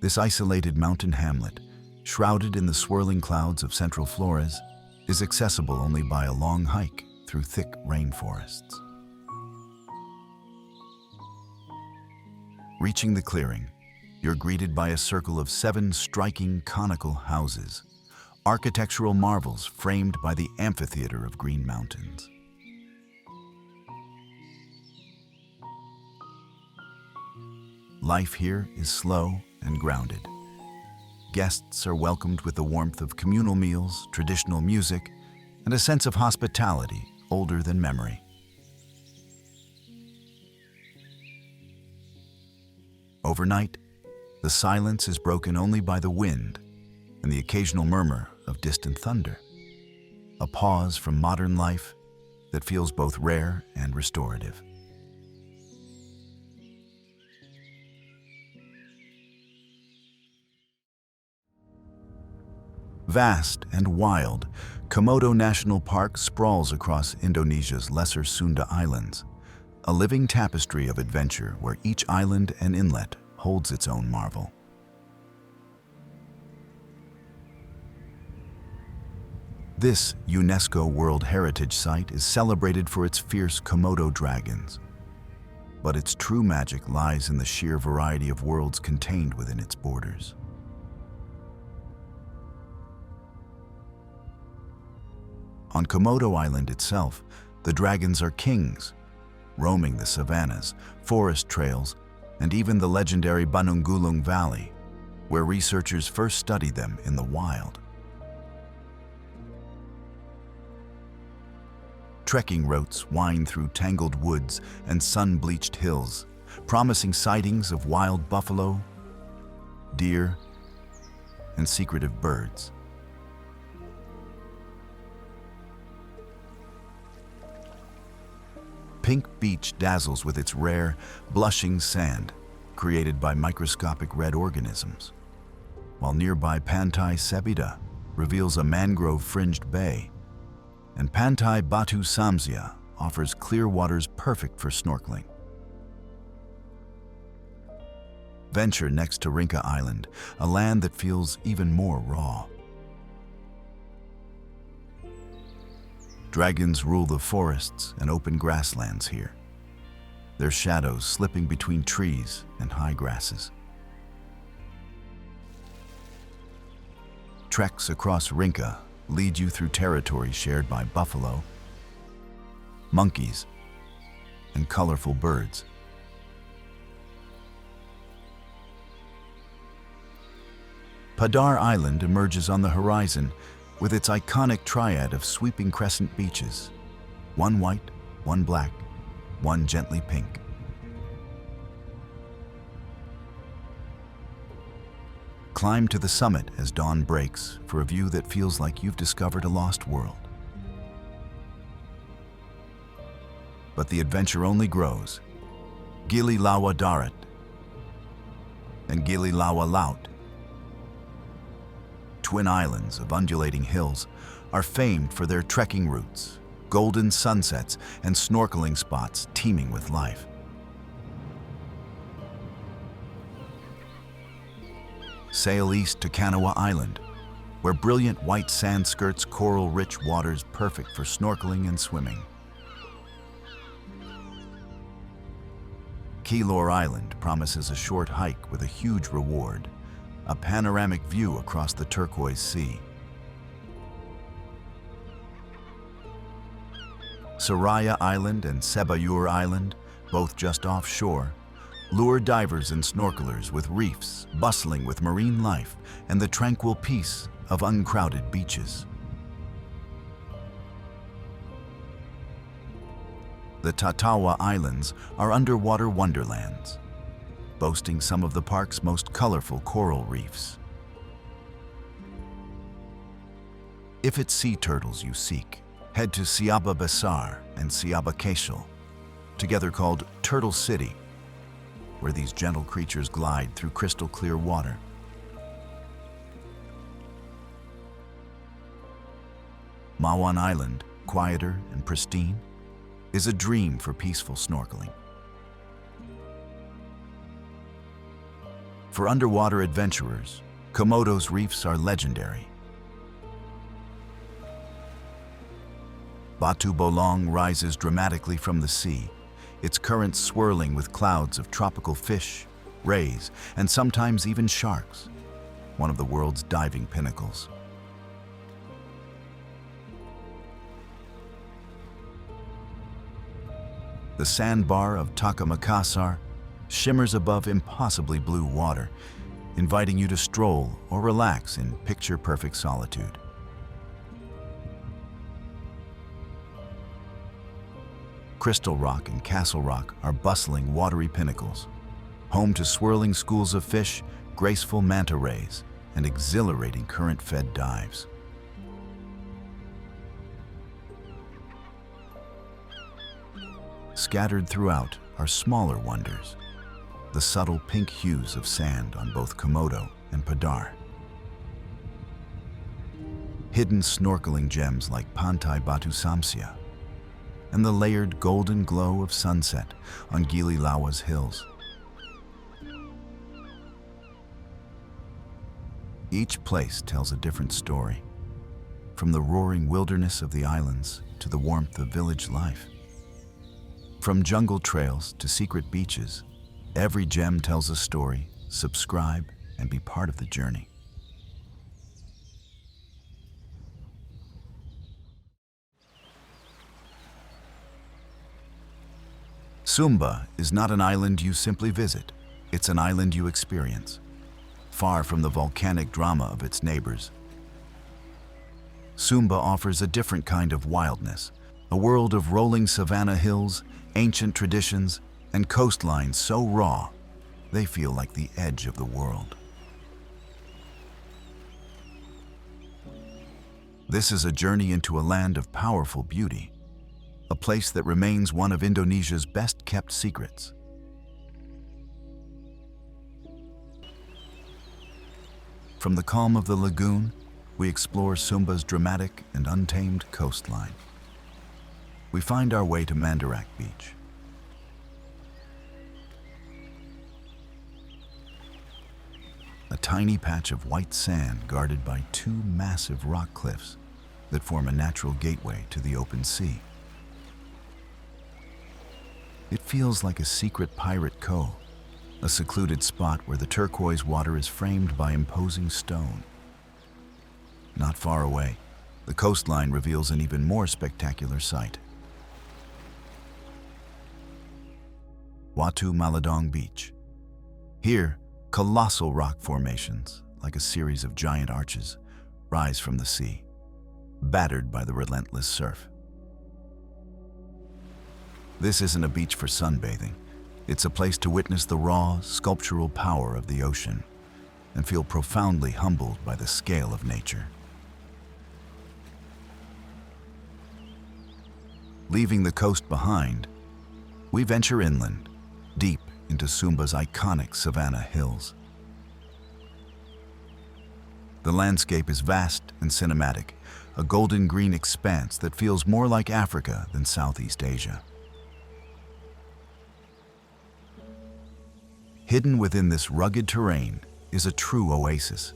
This isolated mountain hamlet, shrouded in the swirling clouds of central Flores, is accessible only by a long hike through thick rainforests. Reaching the clearing, you're greeted by a circle of 7 striking conical houses, architectural marvels framed by the amphitheater of green mountains. Life here is slow and grounded. Guests are welcomed with the warmth of communal meals, traditional music, and a sense of hospitality older than memory. Overnight, the silence is broken only by the wind and the occasional murmur of distant thunder, a pause from modern life that feels both rare and restorative. Vast and wild, Komodo National Park sprawls across Indonesia's Lesser Sunda Islands, a living tapestry of adventure where each island and inlet holds its own marvel. This UNESCO World Heritage Site is celebrated for its fierce Komodo dragons, but its true magic lies in the sheer variety of worlds contained within its borders. On Komodo Island itself, the dragons are kings, roaming the savannas, forest trails, and even the legendary Banunggulung Valley, where researchers first studied them in the wild. Trekking routes wind through tangled woods and sun-bleached hills, promising sightings of wild buffalo, deer, and secretive birds. Pink Beach dazzles with its rare, blushing sand, created by microscopic red organisms, while nearby Pantai Sebida reveals a mangrove-fringed bay, and Pantai Batu Samsia offers clear waters perfect for snorkeling. Venture next to Rinca Island, a land that feels even more raw. Dragons rule the forests and open grasslands here, their shadows slipping between trees and high grasses. Treks across Rinca lead you through territory shared by buffalo, monkeys, and colorful birds. Padar Island emerges on the horizon, with its iconic triad of sweeping crescent beaches, one white, one black, one gently pink. Climb to the summit as dawn breaks for a view that feels like you've discovered a lost world. But the adventure only grows. Gili Lawa Darat and Gili Lawa Laut, twin islands of undulating hills, are famed for their trekking routes, golden sunsets, and snorkeling spots teeming with life. Sail east to Kanawa Island, where brilliant white sand skirts coral-rich waters perfect for snorkeling and swimming. Alor Island promises a short hike with a huge reward, a panoramic view across the turquoise sea. Soraya Island and Sebayur Island, both just offshore, lure divers and snorkelers with reefs bustling with marine life and the tranquil peace of uncrowded beaches. The Tatawa Islands are underwater wonderlands, boasting some of the park's most colorful coral reefs. If it's sea turtles you seek, head to Siaba Besar and Siaba Keshal, together called Turtle City, where these gentle creatures glide through crystal clear water. Mawan Island, quieter and pristine, is a dream for peaceful snorkeling. For underwater adventurers, Komodo's reefs are legendary. Batu Bolong rises dramatically from the sea, its currents swirling with clouds of tropical fish, rays, and sometimes even sharks, one of the world's diving pinnacles. The sandbar of Takamakassar shimmers above impossibly blue water, inviting you to stroll or relax in picture-perfect solitude. Crystal Rock and Castle Rock are bustling watery pinnacles, home to swirling schools of fish, graceful manta rays, and exhilarating current-fed dives. Scattered throughout are smaller wonders, the subtle pink hues of sand on both Komodo and Padar. Hidden snorkeling gems like Pantai Batu Samsia, and the layered golden glow of sunset on Gili Lawa's hills. Each place tells a different story, from the roaring wilderness of the islands to the warmth of village life. From jungle trails to secret beaches, every gem tells a story. Subscribe and be part of the journey. Sumba is not an island you simply visit, it's an island you experience, far from the volcanic drama of its neighbors. Sumba offers a different kind of wildness, a world of rolling savanna hills, ancient traditions, and coastlines so raw, they feel like the edge of the world. This is a journey into a land of powerful beauty, a place that remains one of Indonesia's best-kept secrets. From the calm of the lagoon, we explore Sumba's dramatic and untamed coastline. We find our way to Mandarak Beach. A tiny patch of white sand guarded by two massive rock cliffs that form a natural gateway to the open sea. It feels like a secret pirate cove, a secluded spot where the turquoise water is framed by imposing stone. Not far away, the coastline reveals an even more spectacular sight. Watu Maladong Beach. Here, colossal rock formations, like a series of giant arches, rise from the sea, battered by the relentless surf. This isn't a beach for sunbathing. It's a place to witness the raw, sculptural power of the ocean and feel profoundly humbled by the scale of nature. Leaving the coast behind, we venture inland, deep into Sumba's iconic savanna hills. The landscape is vast and cinematic, a golden green expanse that feels more like Africa than Southeast Asia. Hidden within this rugged terrain is a true oasis,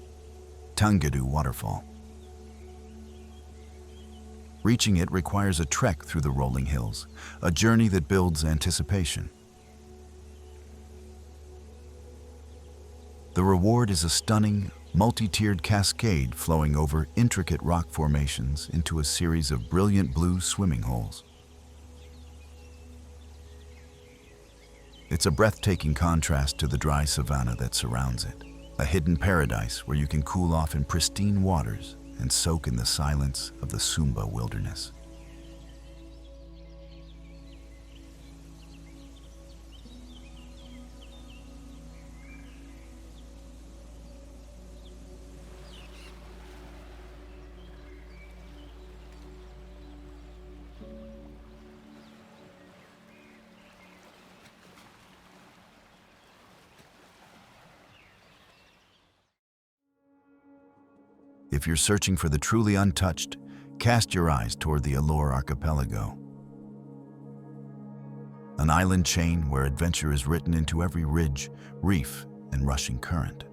Tangadu Waterfall. Reaching it requires a trek through the rolling hills, a journey that builds anticipation. The reward is a stunning, multi-tiered cascade flowing over intricate rock formations into a series of brilliant blue swimming holes. It's a breathtaking contrast to the dry savanna that surrounds it, a hidden paradise where you can cool off in pristine waters and soak in the silence of the Sumba wilderness. If you're searching for the truly untouched, cast your eyes toward the Alor Archipelago. An island chain where adventure is written into every ridge, reef, and rushing current.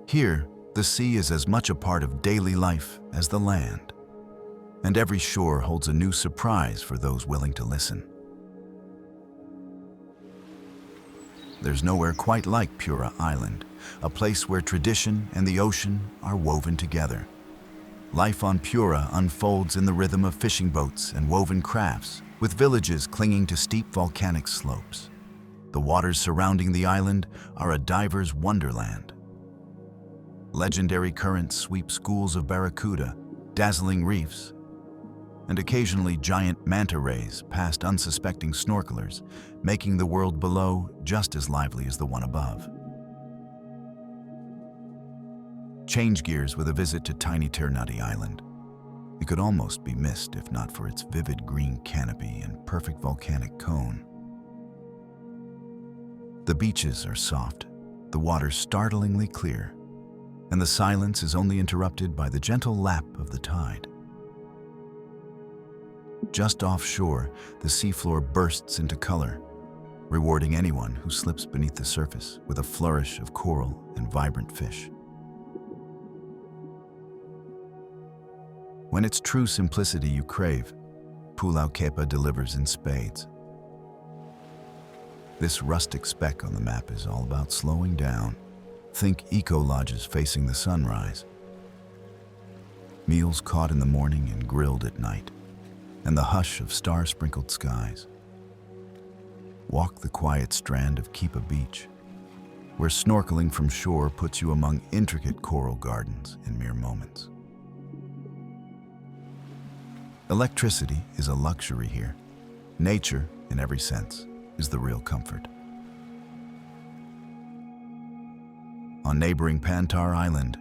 Here, the sea is as much a part of daily life as the land, and every shore holds a new surprise for those willing to listen. There's nowhere quite like Pura Island, a place where tradition and the ocean are woven together. Life on Pura unfolds in the rhythm of fishing boats and woven crafts, with villages clinging to steep volcanic slopes. The waters surrounding the island are a diver's wonderland. Legendary currents sweep schools of barracuda, dazzling reefs, and occasionally giant manta rays past unsuspecting snorkelers, making the world below just as lively as the one above. Change gears with a visit to tiny Ternate Island. It could almost be missed if not for its vivid green canopy and perfect volcanic cone. The beaches are soft, the water startlingly clear, and the silence is only interrupted by the gentle lap of the tide. Just offshore, the seafloor bursts into color, rewarding anyone who slips beneath the surface with a flourish of coral and vibrant fish. When it's true simplicity you crave, Pulau Kepa delivers in spades. This rustic speck on the map is all about slowing down. Think eco-lodges facing the sunrise, meals caught in the morning and grilled at night, and the hush of star-sprinkled skies. Walk the quiet strand of Kepa Beach, where snorkeling from shore puts you among intricate coral gardens in mere moments. Electricity is a luxury here. Nature, in every sense, is the real comfort. On neighboring Pantar Island,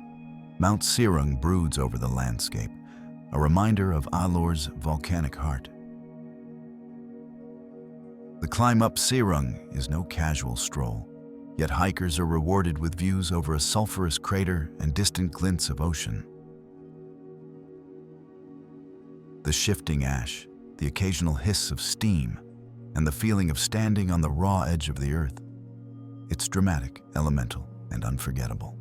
Mount Sirung broods over the landscape, a reminder of Alor's volcanic heart. The climb up Sirung is no casual stroll, yet hikers are rewarded with views over a sulfurous crater and distant glints of ocean. The shifting ash, the occasional hiss of steam, and the feeling of standing on the raw edge of the earth. It's dramatic, elemental, and unforgettable.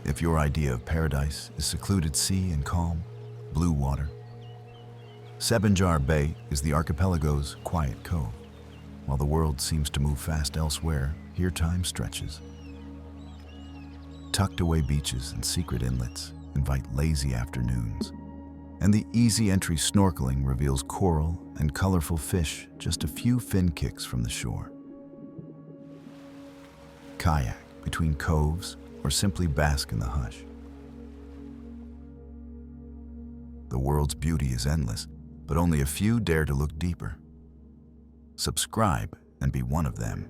If your idea of paradise is secluded sea and calm, blue water, Sebenjar Bay is the archipelago's quiet cove. While the world seems to move fast elsewhere, here time stretches. Tucked away beaches and secret inlets invite lazy afternoons, and the easy entry snorkeling reveals coral and colorful fish just a few fin kicks from the shore. Kayak between coves or simply bask in the hush. The world's beauty is endless, but only a few dare to look deeper. Subscribe and be one of them.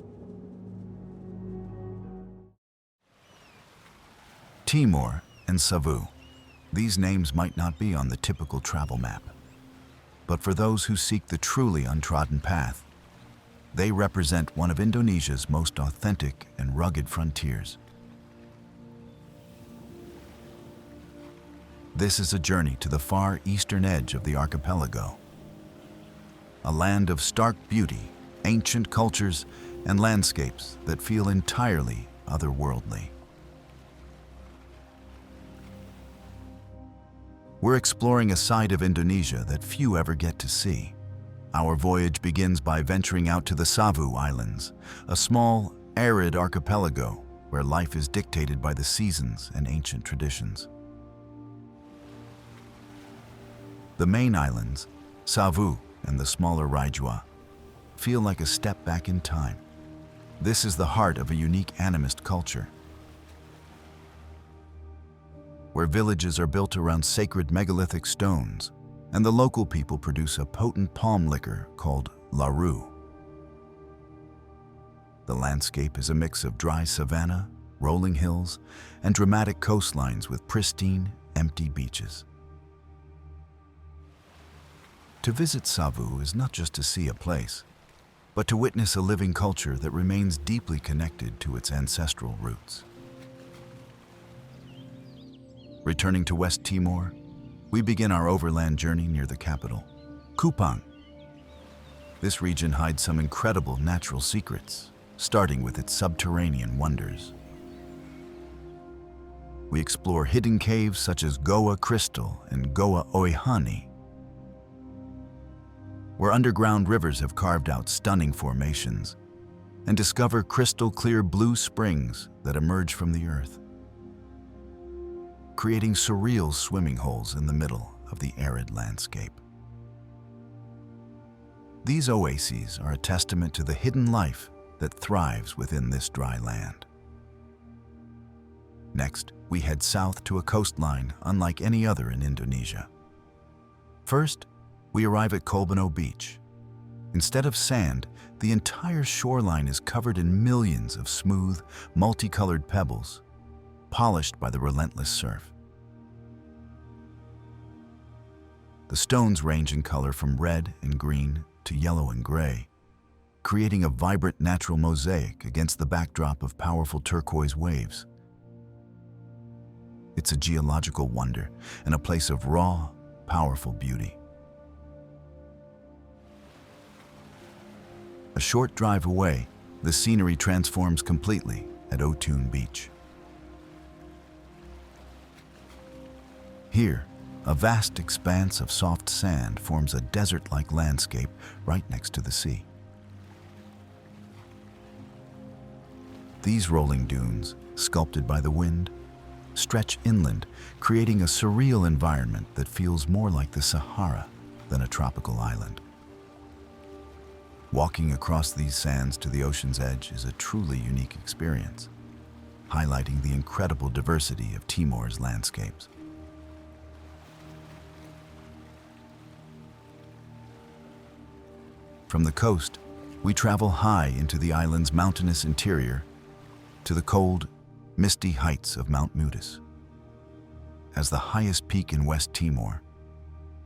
Timor and Savu. These names might not be on the typical travel map, but for those who seek the truly untrodden path, they represent one of Indonesia's most authentic and rugged frontiers. This is a journey to the far eastern edge of the archipelago, a land of stark beauty, ancient cultures, and landscapes that feel entirely otherworldly. We're exploring a side of Indonesia that few ever get to see. Our voyage begins by venturing out to the Savu Islands, a small, arid archipelago where life is dictated by the seasons and ancient traditions. The main islands, Savu and the smaller Raijua, feel like a step back in time. This is the heart of a unique animist culture, where villages are built around sacred megalithic stones, and the local people produce a potent palm liquor called laru. The landscape is a mix of dry savanna, rolling hills, and dramatic coastlines with pristine, empty beaches. To visit Savu is not just to see a place, but to witness a living culture that remains deeply connected to its ancestral roots. Returning to West Timor, we begin our overland journey near the capital, Kupang. This region hides some incredible natural secrets, starting with its subterranean wonders. We explore hidden caves such as Goa Crystal and Goa Oihani, where underground rivers have carved out stunning formations, and discover crystal-clear blue springs that emerge from the earth, creating surreal swimming holes in the middle of the arid landscape. These oases are a testament to the hidden life that thrives within this dry land. Next, we head south to a coastline unlike any other in Indonesia. First, we arrive at Komodo Beach. Instead of sand, the entire shoreline is covered in millions of smooth, multicolored pebbles, polished by the relentless surf. The stones range in color from red and green to yellow and gray, creating a vibrant natural mosaic against the backdrop of powerful turquoise waves. It's a geological wonder and a place of raw, powerful beauty. A short drive away, the scenery transforms completely at Otun Beach. Here, a vast expanse of soft sand forms a desert-like landscape right next to the sea. These rolling dunes, sculpted by the wind, stretch inland, creating a surreal environment that feels more like the Sahara than a tropical island. Walking across these sands to the ocean's edge is a truly unique experience, highlighting the incredible diversity of Timor's landscapes. From the coast, we travel high into the island's mountainous interior to the cold, misty heights of Mount Mutis. As the highest peak in West Timor,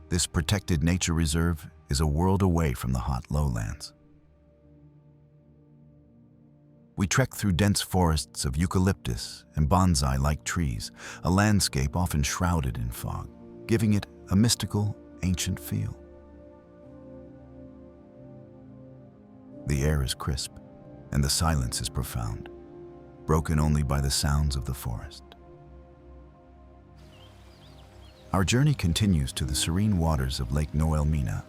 this protected nature reserve is a world away from the hot lowlands. We trek through dense forests of eucalyptus and bonsai-like trees, a landscape often shrouded in fog, giving it a mystical, ancient feel. The air is crisp, and the silence is profound, broken only by the sounds of the forest. Our journey continues to the serene waters of Lake Noelmina,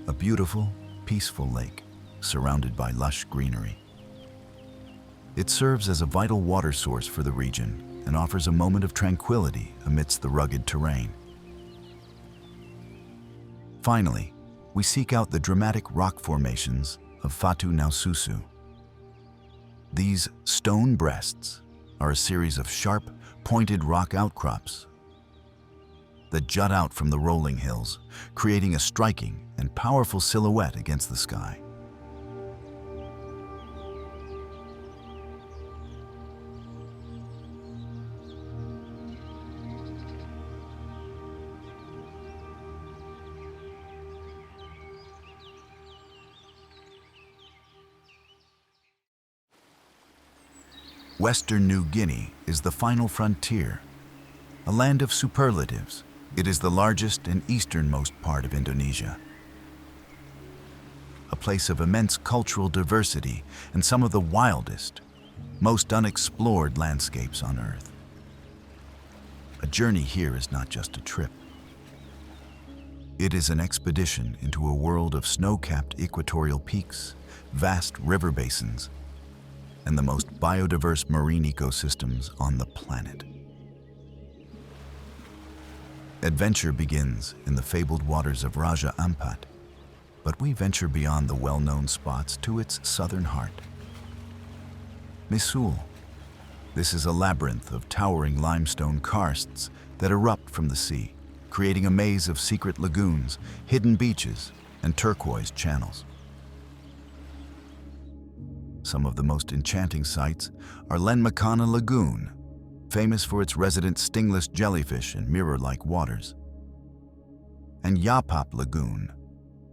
a beautiful, peaceful lake surrounded by lush greenery. It serves as a vital water source for the region and offers a moment of tranquility amidst the rugged terrain. Finally, we seek out the dramatic rock formations of Fatu Naususu. These stone breasts, are a series of sharp, pointed rock outcrops that jut out from the rolling hills, creating a striking and powerful silhouette against the sky. Western New Guinea is the final frontier, a land of superlatives. It is the largest and easternmost part of Indonesia, a place of immense cultural diversity and some of the wildest, most unexplored landscapes on Earth. A journey here is not just a trip. It is an expedition into a world of snow-capped equatorial peaks, vast river basins, and the most biodiverse marine ecosystems on the planet. Adventure begins in the fabled waters of Raja Ampat, but we venture beyond the well-known spots to its southern heart. Misul. This is a labyrinth of towering limestone karsts that erupt from the sea, creating a maze of secret lagoons, hidden beaches, and turquoise channels. Some of the most enchanting sights are Lenmakana Lagoon, famous for its resident stingless jellyfish and mirror-like waters, and Yapap Lagoon,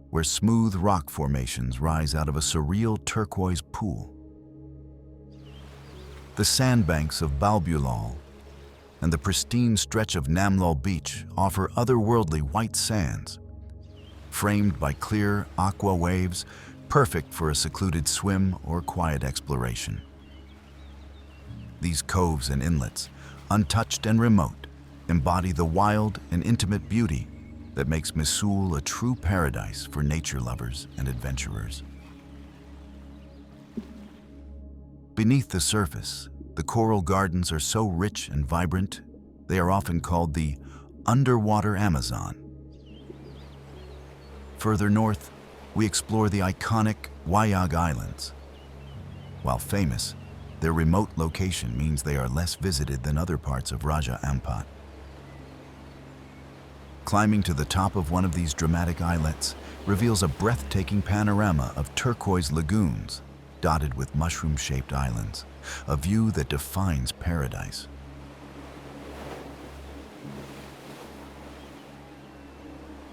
where smooth rock formations rise out of a surreal turquoise pool. The sandbanks of Balbulal and the pristine stretch of Namlol Beach offer otherworldly white sands, framed by clear aqua waves, perfect for a secluded swim or quiet exploration. These coves and inlets, untouched and remote, embody the wild and intimate beauty that makes Misul a true paradise for nature lovers and adventurers. Beneath the surface, the coral gardens are so rich and vibrant, they are often called the underwater Amazon. Further north, we explore the iconic Wayag Islands. While famous, their remote location means they are less visited than other parts of Raja Ampat. Climbing to the top of one of these dramatic islets reveals a breathtaking panorama of turquoise lagoons dotted with mushroom-shaped islands, a view that defines paradise.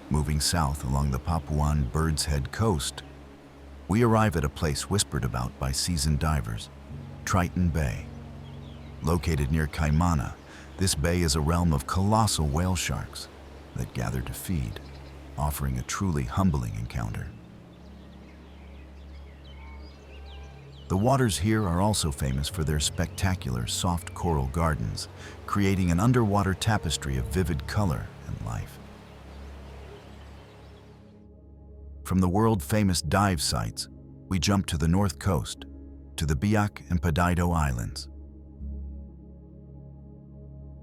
Moving south along the Papuan Bird's Head coast, we arrive at a place whispered about by seasoned divers, Triton Bay. Located near Kaimana, this bay is a realm of colossal whale sharks that gather to feed, offering a truly humbling encounter. The waters here are also famous for their spectacular soft coral gardens, creating an underwater tapestry of vivid color and life. From the world-famous dive sites, we jump to the north coast, to the Biak and Padido Islands.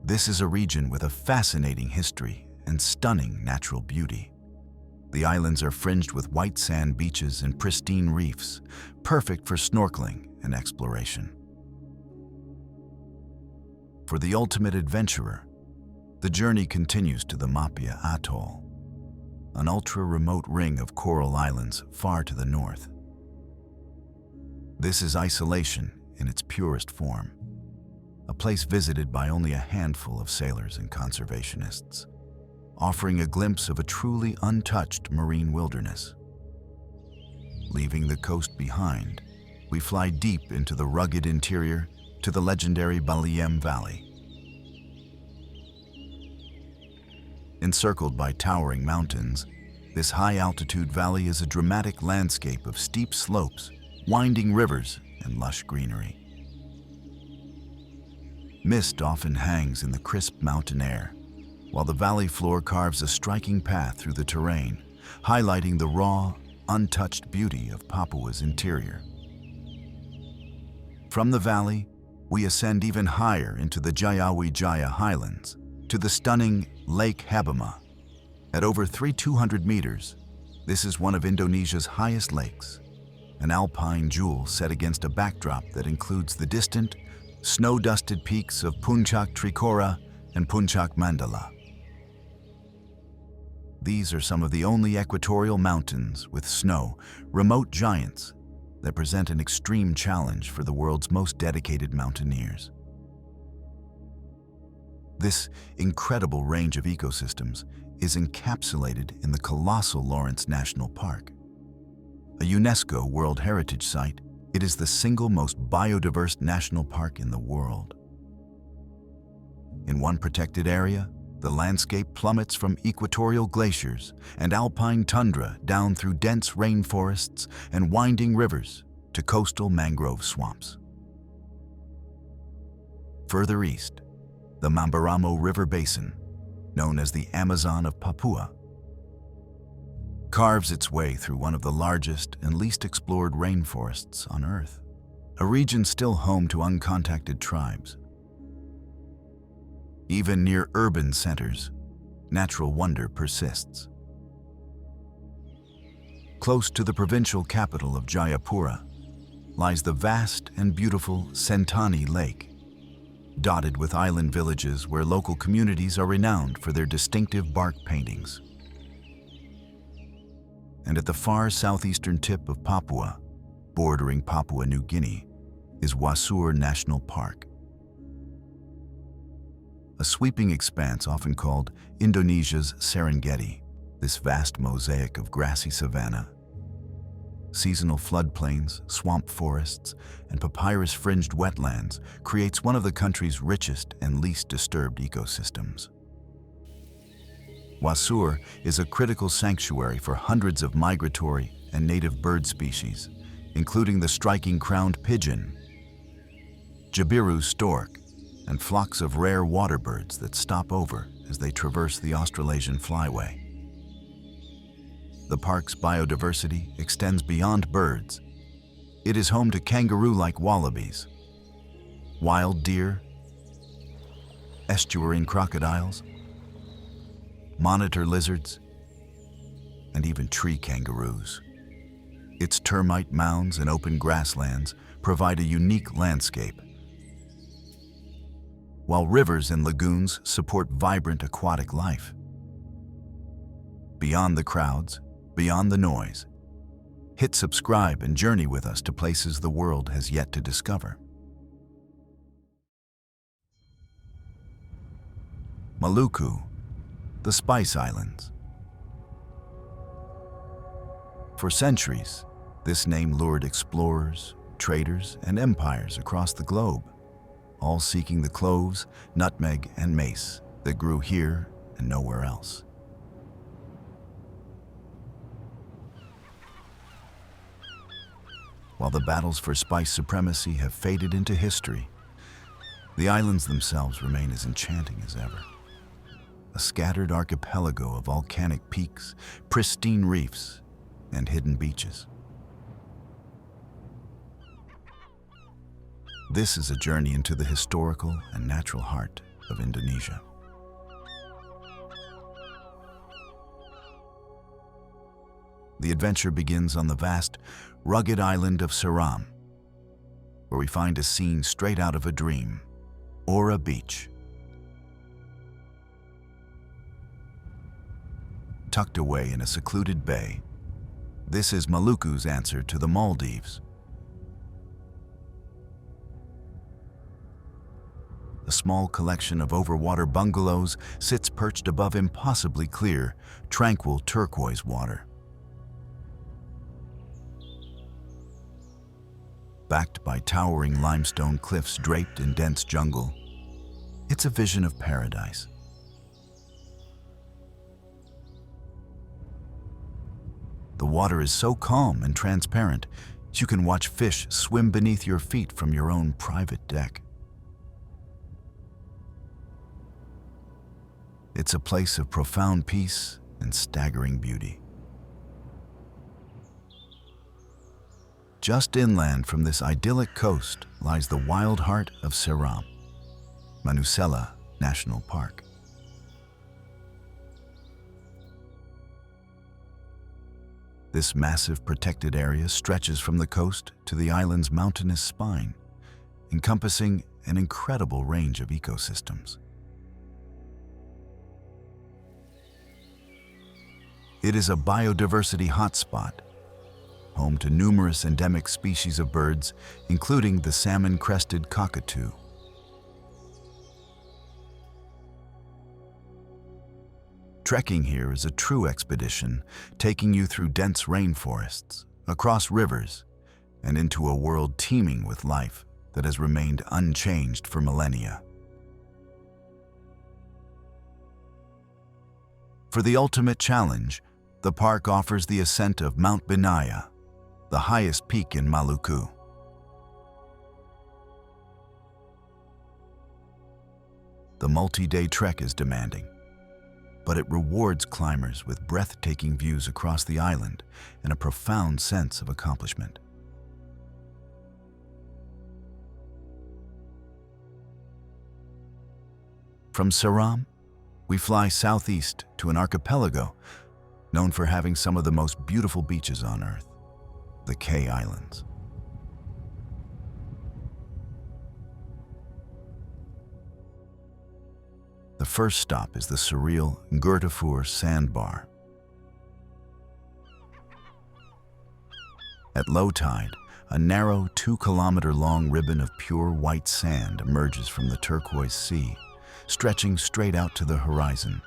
This is a region with a fascinating history and stunning natural beauty. The islands are fringed with white sand beaches and pristine reefs, perfect for snorkeling and exploration. For the ultimate adventurer, the journey continues to the Mapia Atoll, an ultra-remote ring of coral islands far to the north. This is isolation in its purest form, a place visited by only a handful of sailors and conservationists, offering a glimpse of a truly untouched marine wilderness. Leaving the coast behind, we fly deep into the rugged interior to the legendary Baliem Valley. Encircled by towering mountains, this high-altitude valley is a dramatic landscape of steep slopes, winding rivers, and lush greenery. Mist often hangs in the crisp mountain air, while the valley floor carves a striking path through the terrain, highlighting the raw, untouched beauty of Papua's interior. From the valley, we ascend even higher into the Jayawijaya Highlands, to the stunning Lake Habama. At over 3,200 meters, this is one of Indonesia's highest lakes, an alpine jewel set against a backdrop that includes the distant, snow-dusted peaks of Puncak Trikora and Puncak Mandala. These are some of the only equatorial mountains with snow, remote giants that present an extreme challenge for the world's most dedicated mountaineers. This incredible range of ecosystems is encapsulated in the colossal Lawrence National Park. A UNESCO World Heritage Site, it is the single most biodiverse national park in the world. In one protected area, the landscape plummets from equatorial glaciers and alpine tundra down through dense rainforests and winding rivers to coastal mangrove swamps. Further east, the Mamberamo River Basin, known as the Amazon of Papua, carves its way through one of the largest and least explored rainforests on Earth, a region still home to uncontacted tribes. Even near urban centers, natural wonder persists. Close to the provincial capital of Jayapura lies the vast and beautiful Sentani Lake, dotted with island villages where local communities are renowned for their distinctive bark paintings. And at the far southeastern tip of Papua, bordering Papua New Guinea, is Wasur National Park, a sweeping expanse often called Indonesia's Serengeti. This vast mosaic of grassy savanna, seasonal floodplains, swamp forests, and papyrus-fringed wetlands creates one of the country's richest and least disturbed ecosystems. Wasur is a critical sanctuary for hundreds of migratory and native bird species, including the striking crowned pigeon, Jabiru stork, and flocks of rare water birds that stop over as they traverse the Australasian flyway. The park's biodiversity extends beyond birds. It is home to kangaroo-like wallabies, wild deer, estuarine crocodiles, monitor lizards, and even tree kangaroos. Its termite mounds and open grasslands provide a unique landscape, while rivers and lagoons support vibrant aquatic life. Beyond the crowds, beyond the noise, hit subscribe and journey with us to places the world has yet to discover. Maluku, the Spice Islands. For centuries, this name lured explorers, traders, and empires across the globe, all seeking the cloves, nutmeg, and mace that grew here and nowhere else. While the battles for spice supremacy have faded into history, the islands themselves remain as enchanting as ever. A scattered archipelago of volcanic peaks, pristine reefs, and hidden beaches. This is a journey into the historical and natural heart of Indonesia. The adventure begins on the vast, rugged island of Seram, where we find a scene straight out of a dream, Ora Beach. Tucked away in a secluded bay, this is Maluku's answer to the Maldives. A small collection of overwater bungalows sits perched above impossibly clear, tranquil turquoise water. Backed by towering limestone cliffs draped in dense jungle, it's a vision of paradise. The water is so calm and transparent, you can watch fish swim beneath your feet from your own private deck. It's a place of profound peace and staggering beauty. Just inland from this idyllic coast lies the wild heart of Seram, Manusela National Park. This massive protected area stretches from the coast to the island's mountainous spine, encompassing an incredible range of ecosystems. It is a biodiversity hotspot, home to numerous endemic species of birds, including the salmon-crested cockatoo. Trekking here is a true expedition, taking you through dense rainforests, across rivers, and into a world teeming with life that has remained unchanged for millennia. For the ultimate challenge, the park offers the ascent of Mount Binaya, the highest peak in Maluku. The multi-day trek is demanding, but it rewards climbers with breathtaking views across the island and a profound sense of accomplishment. From Ceram, we fly southeast to an archipelago known for having some of the most beautiful beaches on Earth, the K Islands. The first stop is the surreal Ngurtafur sandbar. At low tide, a narrow 2-kilometer-long ribbon of pure white sand emerges from the turquoise sea, stretching straight out to the horizon.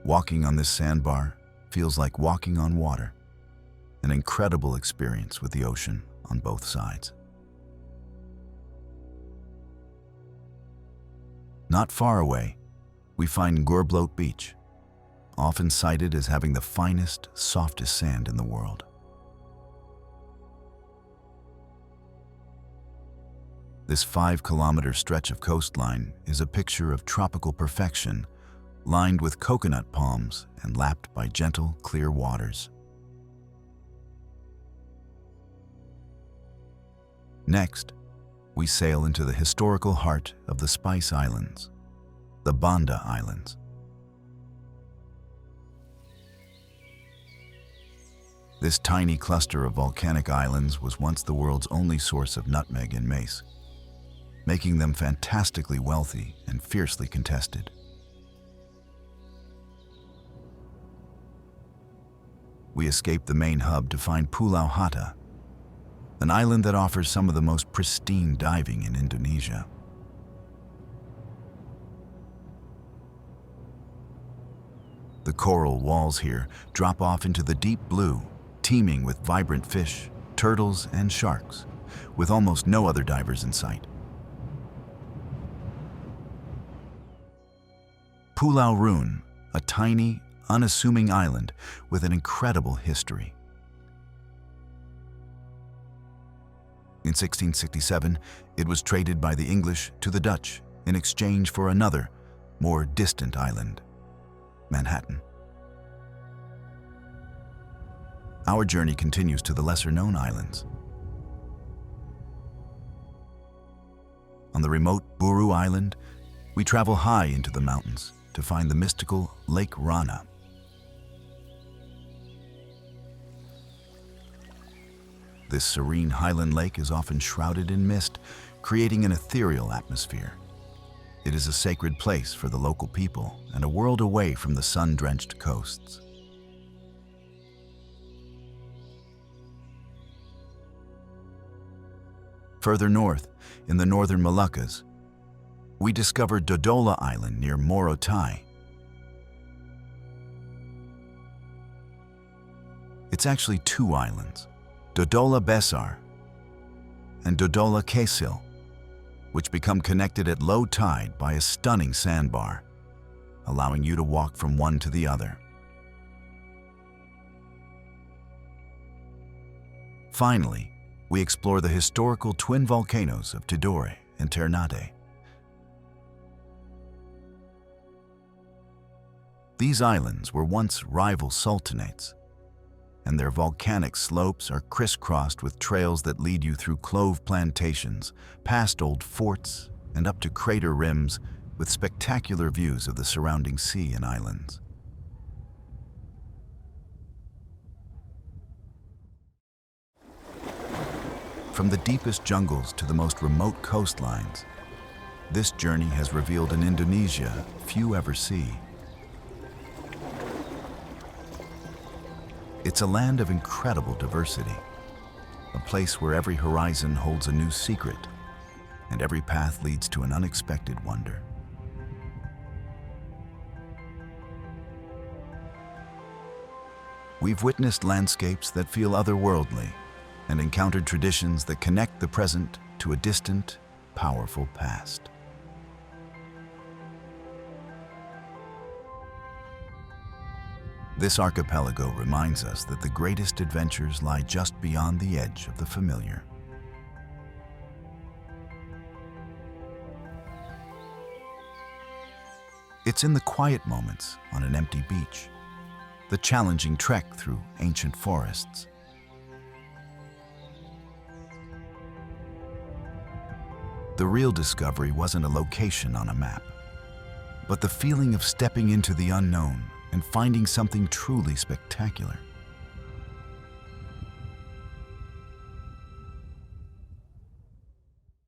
Walking on this sandbar feels like walking on water, an incredible experience with the ocean on both sides. Not far away, we find Ngurblot Beach, often cited as having the finest, softest sand in the world. This 5-kilometer stretch of coastline is a picture of tropical perfection, lined with coconut palms and lapped by gentle, clear waters. Next, we sail into the historical heart of the Spice Islands, the Banda Islands. This tiny cluster of volcanic islands was once the world's only source of nutmeg and mace, making them fantastically wealthy and fiercely contested. We escape the main hub to find Pulau Hatta, an island that offers some of the most pristine diving in Indonesia. The coral walls here drop off into the deep blue, teeming with vibrant fish, turtles, and sharks, with almost no other divers in sight. Pulau Rune, a tiny, unassuming island with an incredible history. In 1667, it was traded by the English to the Dutch in exchange for another, more distant island, Manhattan. Our journey continues to the lesser-known islands. On the remote Buru Island, we travel high into the mountains to find the mystical Lake Rana. This serene highland lake is often shrouded in mist, creating an ethereal atmosphere. It is a sacred place for the local people and a world away from the sun-drenched coasts. Further north, in the northern Moluccas, we discover Dodola Island near Morotai. It's actually two islands, Dodola Besar and Dodola Kecil, which become connected at low tide by a stunning sandbar, allowing you to walk from one to the other. Finally, we explore the historical twin volcanoes of Tidore and Ternate. These islands were once rival sultanates, and their volcanic slopes are crisscrossed with trails that lead you through clove plantations, past old forts, and up to crater rims with spectacular views of the surrounding sea and islands. From the deepest jungles to the most remote coastlines, this journey has revealed an Indonesia few ever see. It's a land of incredible diversity, a place where every horizon holds a new secret and every path leads to an unexpected wonder. We've witnessed landscapes that feel otherworldly and encountered traditions that connect the present to a distant, powerful past. This archipelago reminds us that the greatest adventures lie just beyond the edge of the familiar. It's in the quiet moments on an empty beach, the challenging trek through ancient forests, the real discovery wasn't a location on a map, but the feeling of stepping into the unknown and finding something truly spectacular.